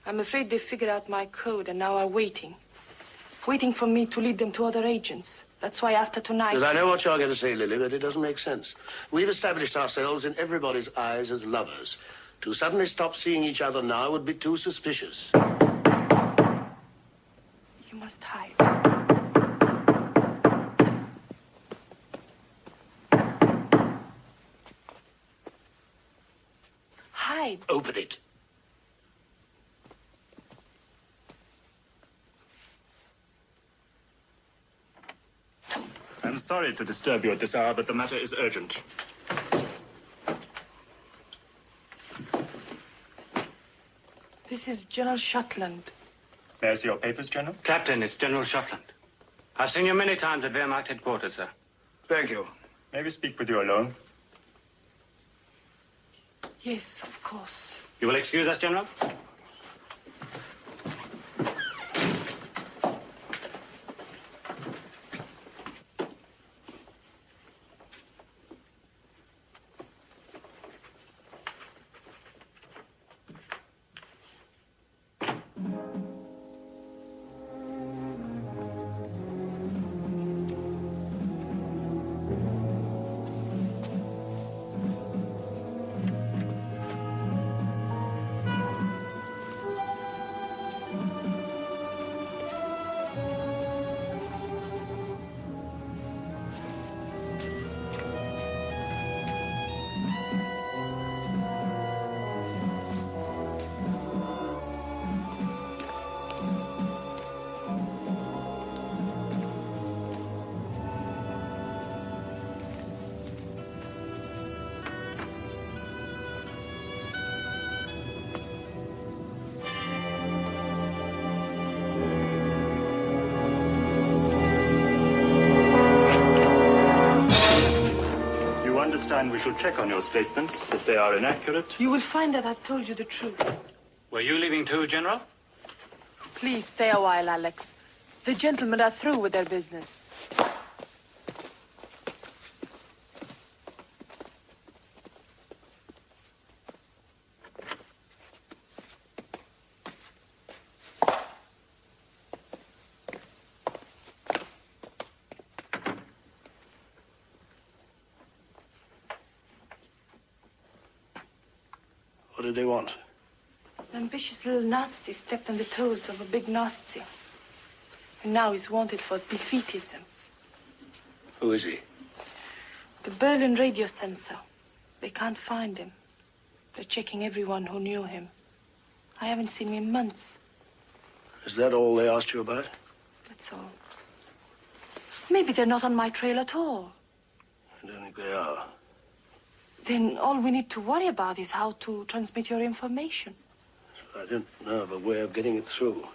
S7: I'm afraid they figured out my code and now are waiting. Waiting for me to lead them to other agents. That's why after tonight...
S4: Because I know what you're going to say, Lily, but it doesn't make sense. We've established ourselves in everybody's eyes as lovers. To suddenly stop seeing each other now would be too suspicious.
S7: You must hide. Hide.
S4: Open it.
S17: I'm sorry to disturb you at this hour, but the matter is urgent.
S7: This is General Schottland.
S17: May I see your papers, General?
S19: Captain, it's General Schottland. I've seen you many times at Wehrmacht headquarters, sir.
S4: Thank you.
S17: May we speak with you alone?
S7: Yes, of course.
S19: You will excuse us, General?
S17: We should check on your statements if they are inaccurate.
S7: You will find that I've told you the truth.
S19: Were you leaving too, General?
S7: Please stay a while, Alex. The gentlemen are through with their business.
S4: What did they want?
S7: An ambitious little Nazi stepped on the toes of a big Nazi. And now he's wanted for defeatism.
S4: Who is he?
S7: The Berlin radio sensor. They can't find him. They're checking everyone who knew him. I haven't seen him in months.
S4: Is that all they asked you about?
S7: That's all. Maybe they're not on my trail at all.
S4: I don't think they are.
S7: Then all we need to worry about is how to transmit your information.
S4: I don't know of a way of getting it through.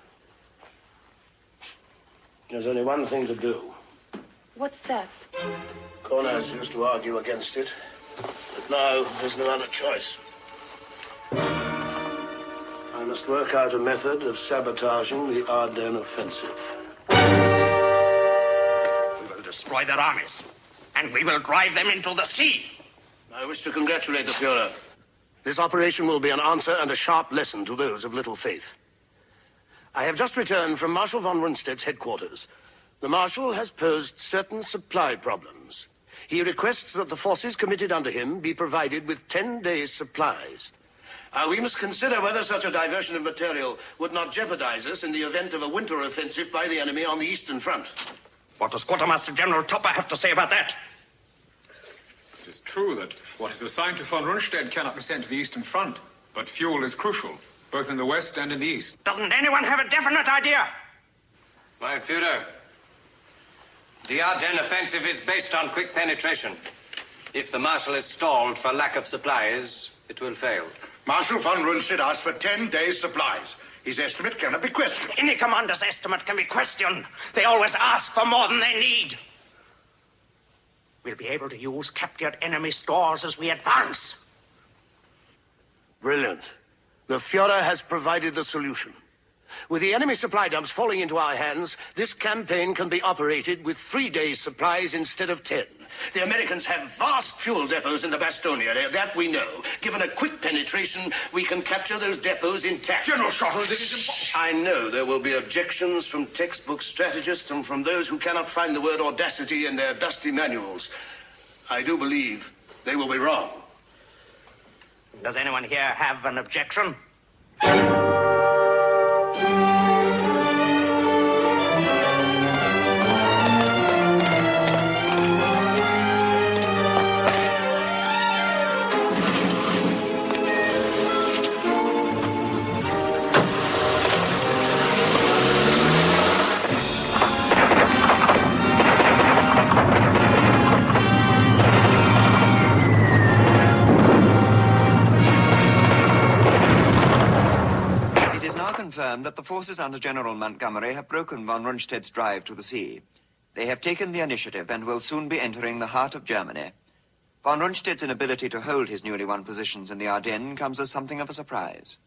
S4: There's only one thing to do.
S7: What's that?
S4: Corners used to argue against it, but now there's no other choice. I must work out a method of sabotaging the Ardennes offensive.
S2: We will destroy their armies, and we will drive them into the sea.
S4: I wish to congratulate the Fuhrer. This operation will be an answer and a sharp lesson to those of little faith. I have just returned from Marshal von Rundstedt's headquarters. The Marshal has posed certain supply problems. He requests that the forces committed under him be provided with 10 days' supplies. We must consider whether such a diversion of material would not jeopardize us in the event of a winter offensive by the enemy on the Eastern Front.
S2: What does Quartermaster General Topper have to say about that?
S20: It is true that what is assigned to von Rundstedt cannot be sent to the Eastern Front, but fuel is crucial, both in the West and in the East.
S2: Doesn't anyone have a definite idea?
S21: My Führer, the Ardennes offensive is based on quick penetration. If the Marshal is stalled for lack of supplies, it will fail.
S1: Marshal von Rundstedt asked for 10 days' supplies. His estimate cannot be questioned.
S2: Any commander's estimate can be questioned. They always ask for more than they need. We'll be able to use captured enemy stores as we advance.
S4: Brilliant. The Fuhrer has provided the solution. With the enemy supply dumps falling into our hands, this campaign can be operated with 3 days' supplies instead of 10. The Americans have vast fuel depots in the Bastogne area, that we know. Given a quick penetration, we can capture those depots intact.
S20: General Shottle, this is impossible.
S4: I know there will be objections from textbook strategists and from those who cannot find the word audacity in their dusty manuals. I do believe they will be wrong.
S2: Does anyone here have an objection?
S22: Confirmed that the forces under General Montgomery have broken von Rundstedt's drive to the sea. They have taken the initiative and will soon be entering the heart of Germany. Von Rundstedt's inability to hold his newly won positions in the Ardennes comes as something of a surprise.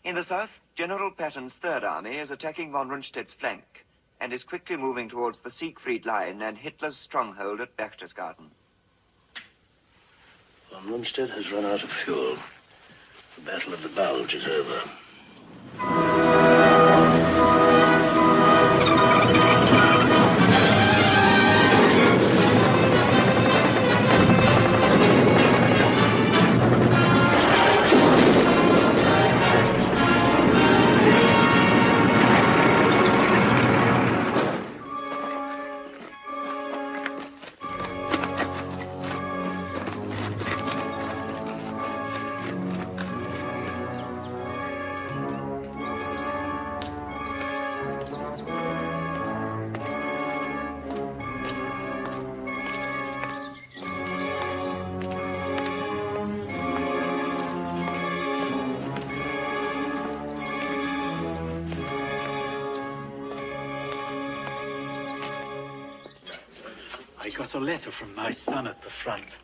S22: In the south, General Patton's Third Army is attacking von Rundstedt's flank and is quickly moving towards the Siegfried Line and Hitler's stronghold at Berchtesgaden.
S4: Von Rundstedt has run out of fuel. The Battle of the Bulge is over.
S23: I got a letter from my son at the front.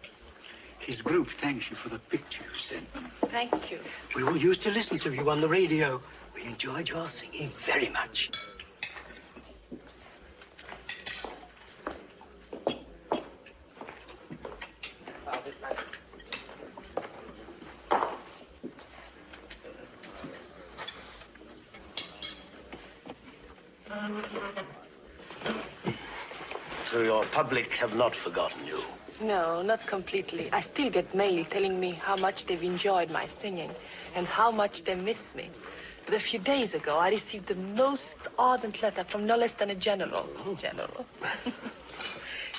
S23: His group thanks you for the picture you sent them.
S7: Thank you.
S23: We all used to listen to you on the radio. We enjoyed your singing very much.
S4: So your public have not forgotten you?
S7: No, not completely. I still get mail telling me how much they've enjoyed my singing and how much they miss me. But a few days ago, I received the most ardent letter from no less than a general.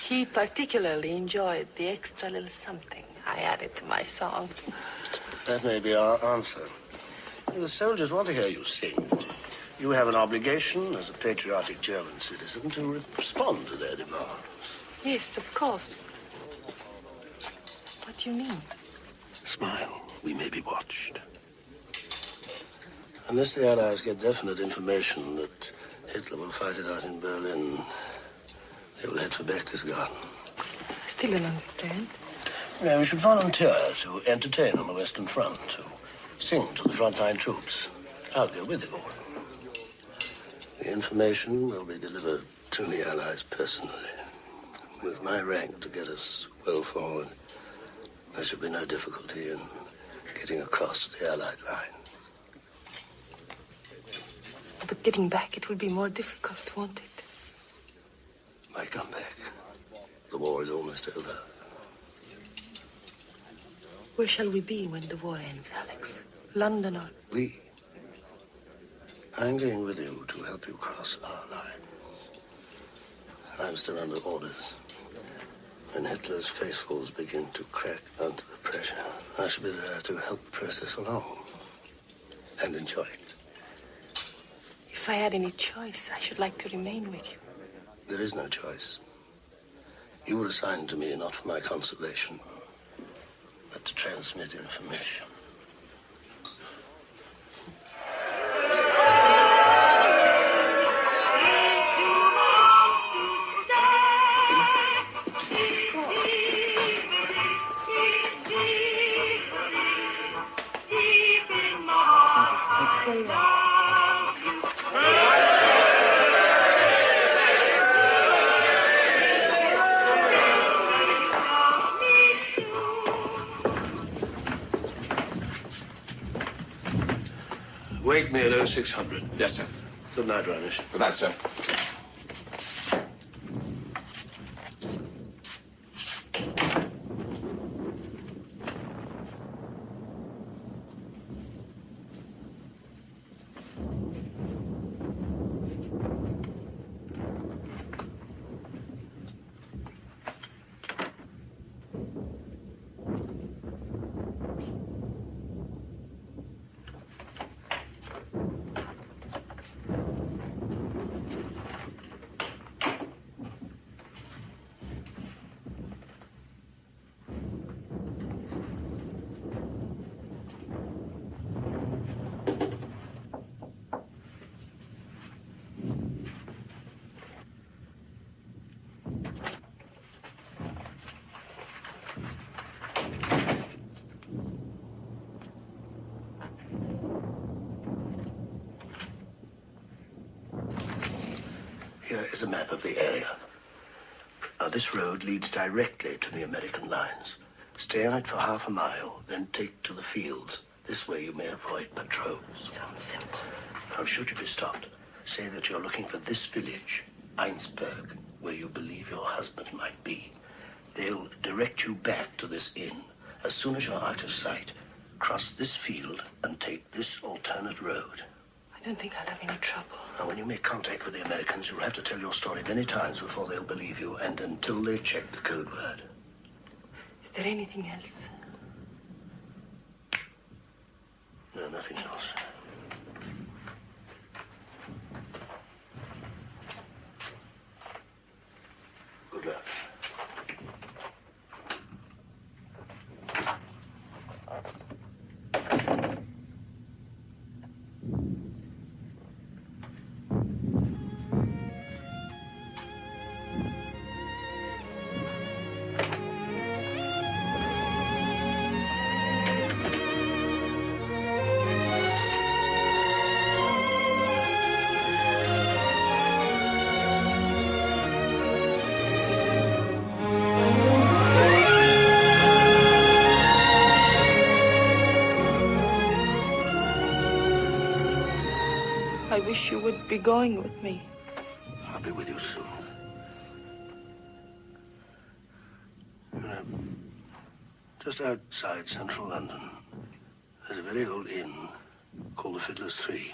S7: He particularly enjoyed the extra little something I added to my song.
S4: That may be our answer. The soldiers want to hear you sing. You have an obligation as a patriotic German citizen to respond to their demands.
S7: Yes, of course. What do you mean?
S4: Smile. We may be watched. Unless the Allies get definite information that Hitler will fight it out in Berlin, they will head for Berchtesgaden.
S7: I still don't understand.
S4: No, we should volunteer to entertain on the Western Front, to sing to the frontline troops. I'll go with you. The information will be delivered to the Allies personally. With my rank to get us well forward, there should be no difficulty in getting across to the Allied line.
S7: But getting back, it will be more difficult, won't it?
S4: Why come back? The war is almost over.
S7: Where shall we be when the war ends, Alex? London or...
S4: I'm going with you to help you cross our line. I'm still under orders. When Hitler's faithfuls begin to crack under the pressure, I shall be there to help the process along and enjoy it.
S7: If I had any choice, I should like to remain with you.
S4: There is no choice. You were assigned to me not for my consolation, but to transmit information. Wake me at 0600.
S21: Yes, sir.
S4: Good night, Ranish.
S21: Good night, sir.
S4: Here is a map of the area. Now, this road leads directly to the American lines. Stay on it for half a mile, then take to the fields. This way you may avoid patrols.
S7: Sounds simple.
S4: Now, should you be stopped, say that you're looking for this village, Einsberg, where you believe your husband might be. They'll direct you back to this inn. As soon as you're out of sight, cross this field and take this alternate road.
S7: I don't think I'll have any trouble.
S4: Now, when you make contact with the Americans, you'll have to tell your story many times before they'll believe you, and until they check the code word.
S7: Is there anything else?
S4: No, nothing else. Good luck.
S7: I wish you would be going with me.
S4: I'll be with you soon. You know, just outside central London, there's a very old inn called the Fiddler's Three.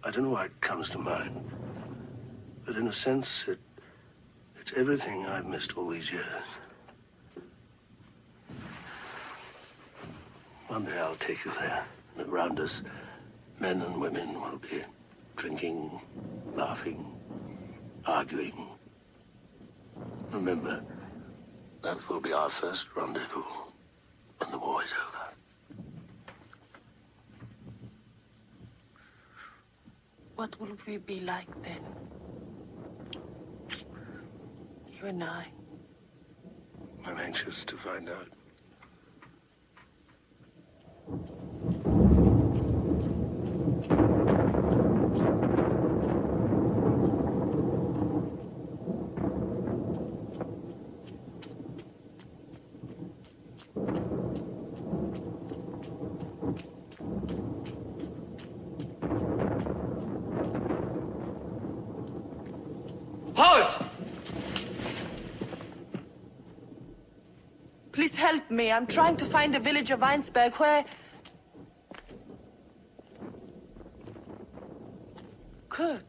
S4: I don't know why it comes to mind, but in a sense, It's everything I've missed all these years. One day I'll take you there. And around us, men and women will be drinking, laughing, arguing. Remember, that will be our first rendezvous when the war is over.
S7: What will we be like then? You and I.
S4: I'm anxious to find out.
S7: Please help me. I'm trying to find the village of Weinsberg where... Kurt.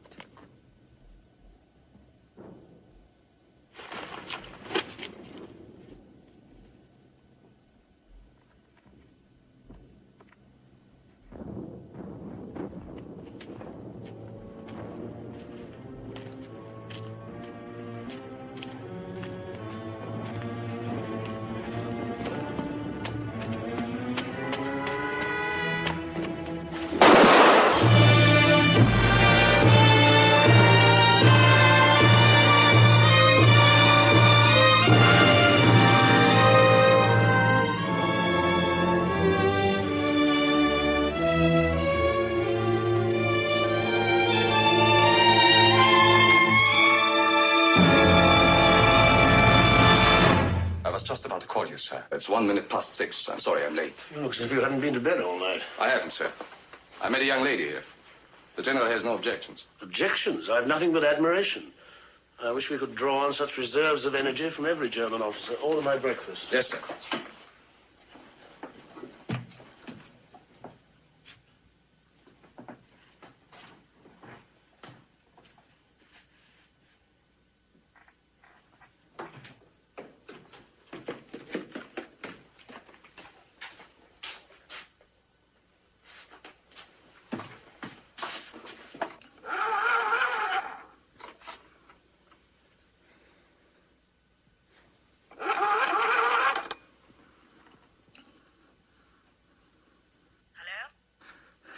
S5: Sir. It's 1 minute past 6. I'm sorry I'm late.
S4: You look as if you hadn't been to bed all night.
S5: I haven't, sir. I met a young lady here. The general has no objections.
S4: Objections? I've nothing but admiration. I wish we could draw on such reserves of energy from every German officer. Order my breakfast.
S5: Yes, sir.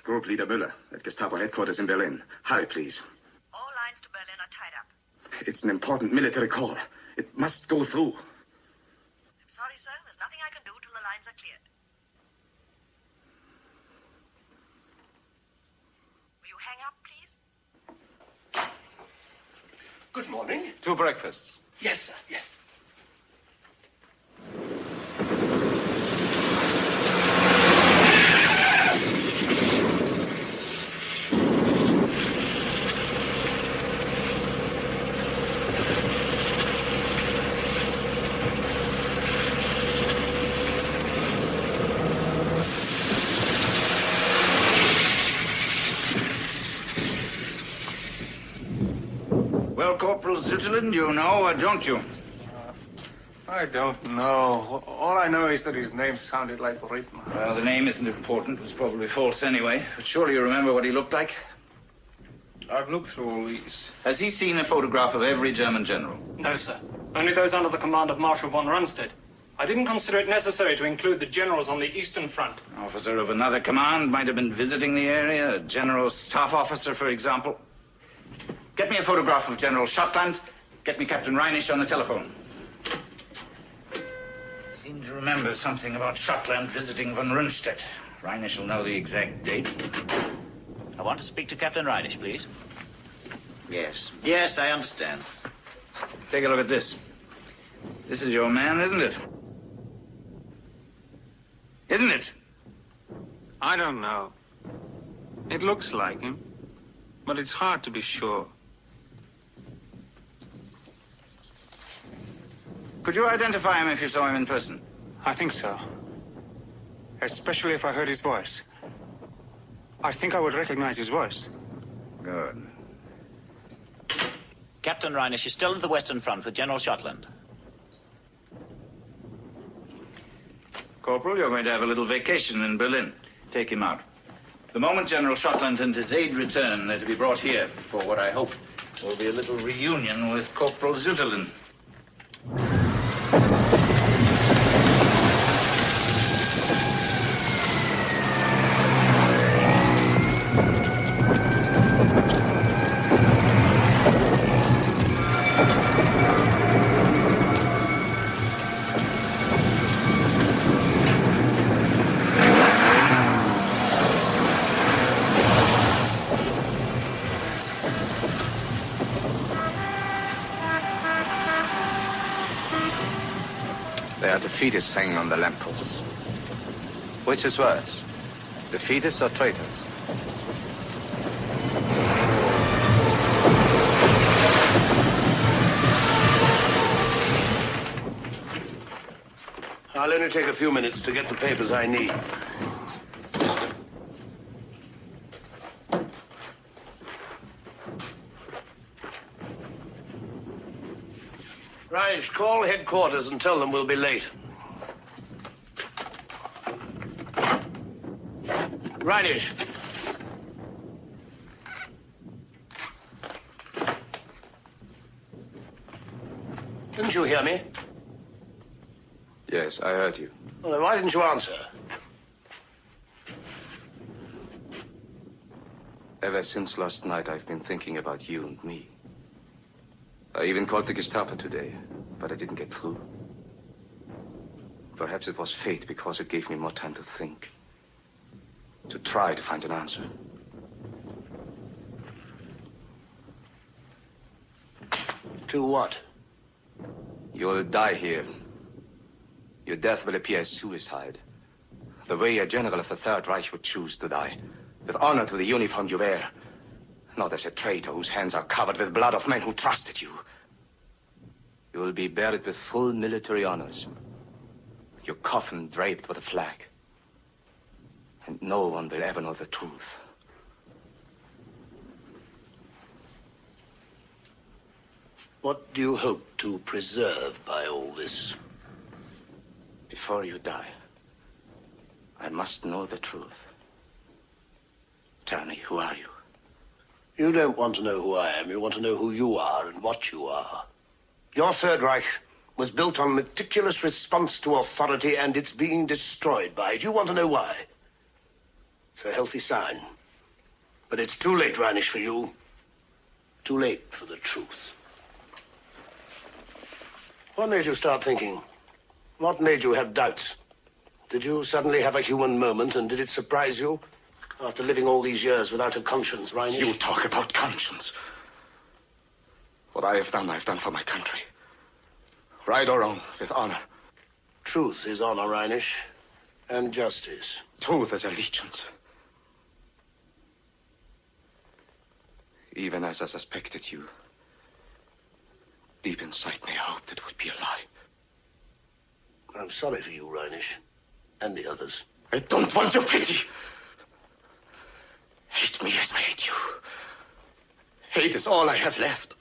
S15: Group Leader Müller at Gestapo headquarters in Berlin. Hurry, please.
S6: All lines to Berlin are tied up.
S15: It's an important military call. It must go through.
S6: I'm sorry, sir. There's nothing I can do till the lines are cleared. Will you hang up, please?
S4: Good morning.
S5: 2 breakfasts.
S4: Yes, sir. Yes.
S15: Well, Corporal Switzerland, you know or don't you?
S16: I don't know. All I know is that his name sounded like Brit.
S15: Well, the name isn't important. It was probably false anyway. But surely you remember what he looked like?
S16: I've looked through all these.
S15: Has he seen a photograph of every German general?
S19: No, sir. Only those under the command of Marshal von Rundstedt. I didn't consider it necessary to include the generals on the Eastern Front.
S15: An officer of another command might have been visiting the area. A general staff officer, for example. Get me a photograph of General Schottland. Get me Captain Reinisch on the telephone. Seem to remember something about Schottland visiting von Rundstedt. Reinisch will know the exact date.
S8: I want to speak to Captain Reinisch, please.
S15: Yes.
S8: Yes, I understand.
S15: Take a look at this. This is your man, isn't it? Isn't it?
S16: I don't know. It looks like him, but it's hard to be sure.
S15: Could you identify him if you saw him in person?
S16: I think so. Especially if I heard his voice. I think I would recognize his voice.
S15: Good.
S8: Captain Reinisch is still at the Western Front with General Schottland.
S15: Corporal, you're going to have a little vacation in Berlin. Take him out. The moment General Schottland and his aide return, they're to be brought here for what I hope will be a little reunion with Corporal Zuterlin.
S5: Defeatists hanging on the lampposts. Which is worse, defeatists or traitors?
S4: I'll only take a few minutes to get the papers I need. Reich, call headquarters and tell them we'll be late. Reinisch. Didn't you hear me?
S5: Yes, I heard you.
S4: Well, then why didn't you answer?
S5: Ever since last night, I've been thinking about you and me. I even called the Gestapo today, but I didn't get through. Perhaps it was fate because it gave me more time to think. To try to find an answer.
S4: To what?
S5: You'll die here. Your death will appear as suicide. The way a general of the Third Reich would choose to die. With honor to the uniform you wear. Not as a traitor whose hands are covered with blood of men who trusted you. You will be buried with full military honors. Your coffin draped with a flag. And no one will ever know the truth.
S4: What do you hope to preserve by all this?
S5: Before you die, I must know the truth. Tell me, who are you?
S4: You don't want to know who I am. You want to know who you are and what you are. Your Third Reich was built on meticulous response to authority, and it's being destroyed by it. You want to know why? It's a healthy sign. But it's too late, Reinisch, for you. Too late for the truth. What made you start thinking? What made you have doubts? Did you suddenly have a human moment, and did it surprise you? After living all these years without a conscience, Reinisch?
S5: You talk about conscience. What I have done for my country. Right or wrong, with honor.
S4: Truth is honor, Reinisch, and justice.
S5: Truth is allegiance. Even as I suspected you, deep inside me, I hoped it would be a lie.
S4: I'm sorry for you, Reinisch, and the others.
S5: I don't want your pity. Hate me as I hate you. Hate is all I have left.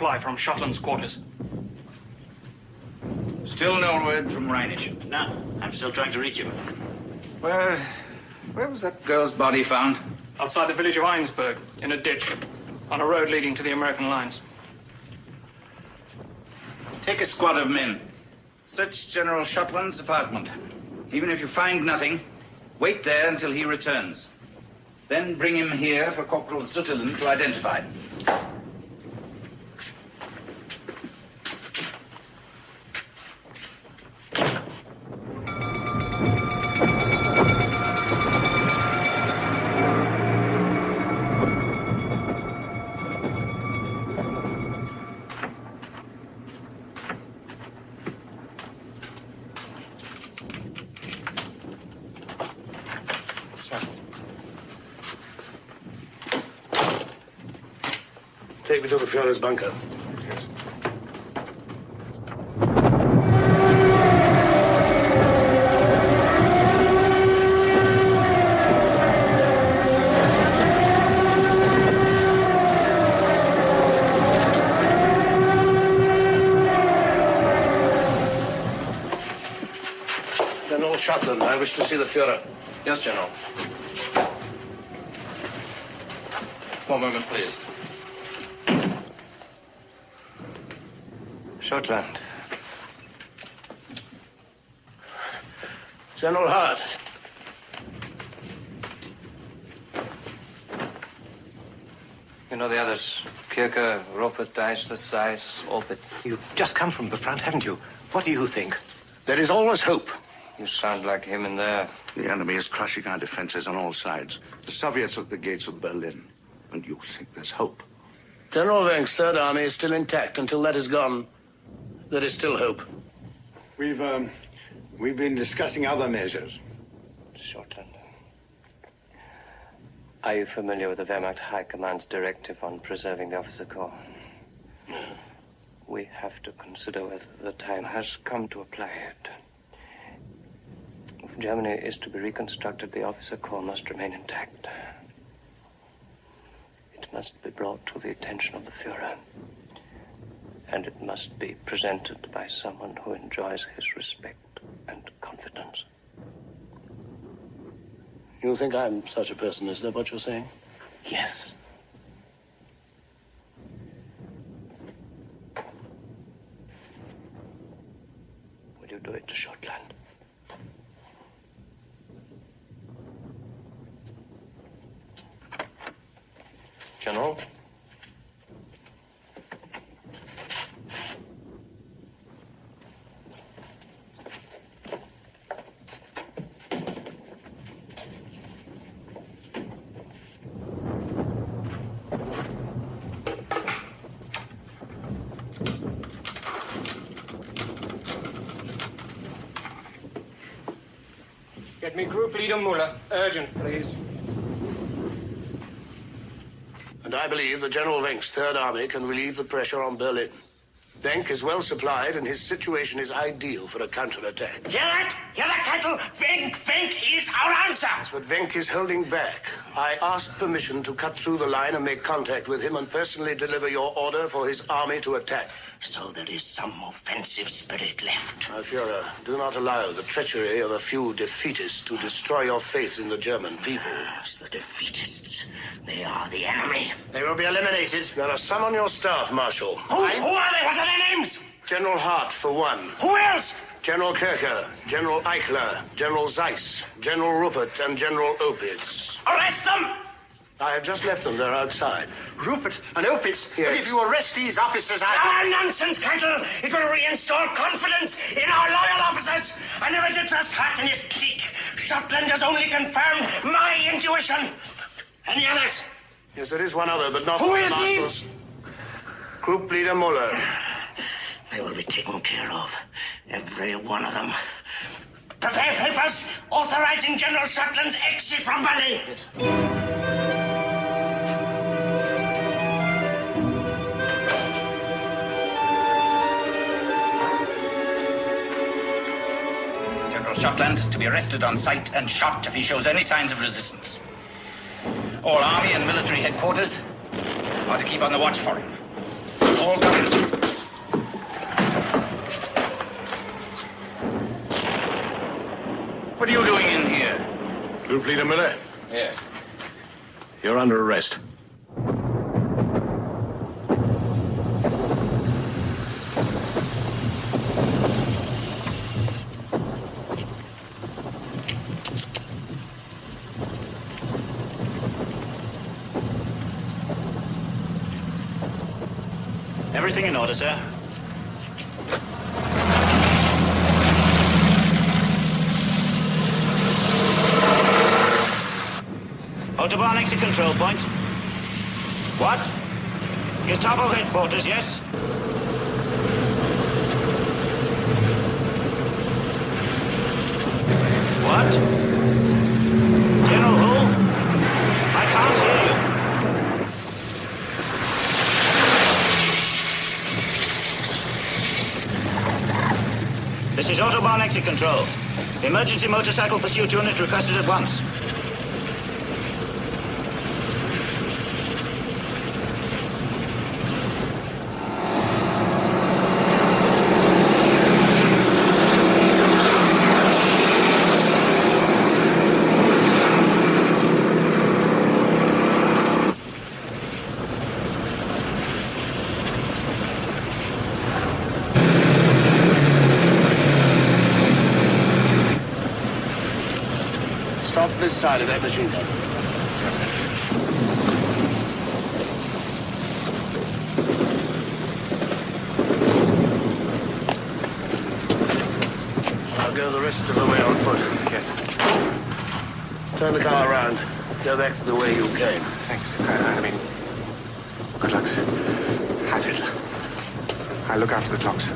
S19: reply from Shotland's quarters?
S15: Still no word from Rhinish.
S8: No, I'm still trying to reach him.
S15: Where was that girl's body found?
S19: Outside the village of Einsberg, in a ditch, on a road leading to the American lines.
S15: Take a squad of men. Search General Shotland's apartment. Even if you find nothing, wait there until he returns. Then bring him here for Corporal Sutherland to identify.
S4: Take me to the Führer's bunker.
S20: Yes.
S4: General Shotland, I wish to see the Führer.
S11: Yes, General. One moment, please.
S4: Shotland. General Hudd.
S21: You know the others. Kirker, Rupert, Deister, Seiss, Opit.
S13: You've just come from the front, haven't you? What do you think?
S4: There is always hope.
S21: You sound like him in there.
S10: The enemy is crushing our defenses on all sides. The Soviets are at the gates of Berlin. And you think there's hope?
S4: General Wenck's Third Army is still intact. Until that is gone, there is still hope.
S13: We've been discussing other measures.
S21: Shotland. Are you familiar with the Wehrmacht High Command's directive on preserving the officer corps? We have to consider whether the time has come to apply it. If Germany is to be reconstructed, the officer corps must remain intact. It must be brought to the attention of the Führer. And it must be presented by someone who enjoys his respect and confidence.
S4: You think I'm such a person? Is that what you're saying?
S13: Yes.
S21: Will you do it to Shotland?
S11: General?
S16: Get me Group Leader Muller. Urgent, please.
S4: And I believe that General Wenck's Third Army can relieve the pressure on Berlin. Wenck is well supplied, and his situation is ideal for a counterattack.
S2: Hear that? Hear that, Kettle? Wenck is our answer.
S4: Yes, but Wenck is holding back. I asked permission to cut through the line and make contact with him and personally deliver your order for his army to attack.
S2: So there is some offensive spirit left.
S4: My Führer, do not allow the treachery of a few defeatists to destroy your faith in the German people.
S2: Yes, the defeatists. They are the enemy.
S4: They will be eliminated. There are some on your staff, Marshal.
S2: Who are they? What are their names?
S4: General Hart, for one.
S2: Who else?
S4: General Kircher, General Eichler, General Seiss, General Rupert, and General Opitz.
S2: Arrest them!
S4: I have just left them. They're outside.
S13: Rupert and Opitz?
S4: Yes.
S13: But if you arrest these officers,
S2: nonsense, Kettle! It will reinstall confidence in our loyal officers. I never did trust Hart and his clique. Shotland has only confirmed my intuition. Any others?
S4: Yes, there is one other, but not...
S2: Who is
S4: he? Group Leader Muller.
S2: They will be taken care of. Every one of them. Prepare papers authorizing General Shotland's exit from Berlin.
S15: General Shotland is to be arrested on sight and shot if he shows any signs of resistance. All army and military headquarters are to keep on the watch for him.
S4: All covered.
S12: What are you doing in here?
S4: Group Leader Miller?
S12: Yes.
S4: You're under arrest.
S8: Everything in order, sir. Autobahn exit control point. What? Gestapo headquarters, yes? What? General who? I can't hear you. This is Autobahn exit control. Emergency motorcycle pursuit unit requested at once.
S4: Stop this side of that machine gun.
S13: Yes, sir.
S4: I'll go the rest of the way on foot.
S13: Yes, sir.
S4: Turn the car around. Go back to the way you came.
S13: Thanks. I mean, good luck, sir. I'll look after the clock, sir.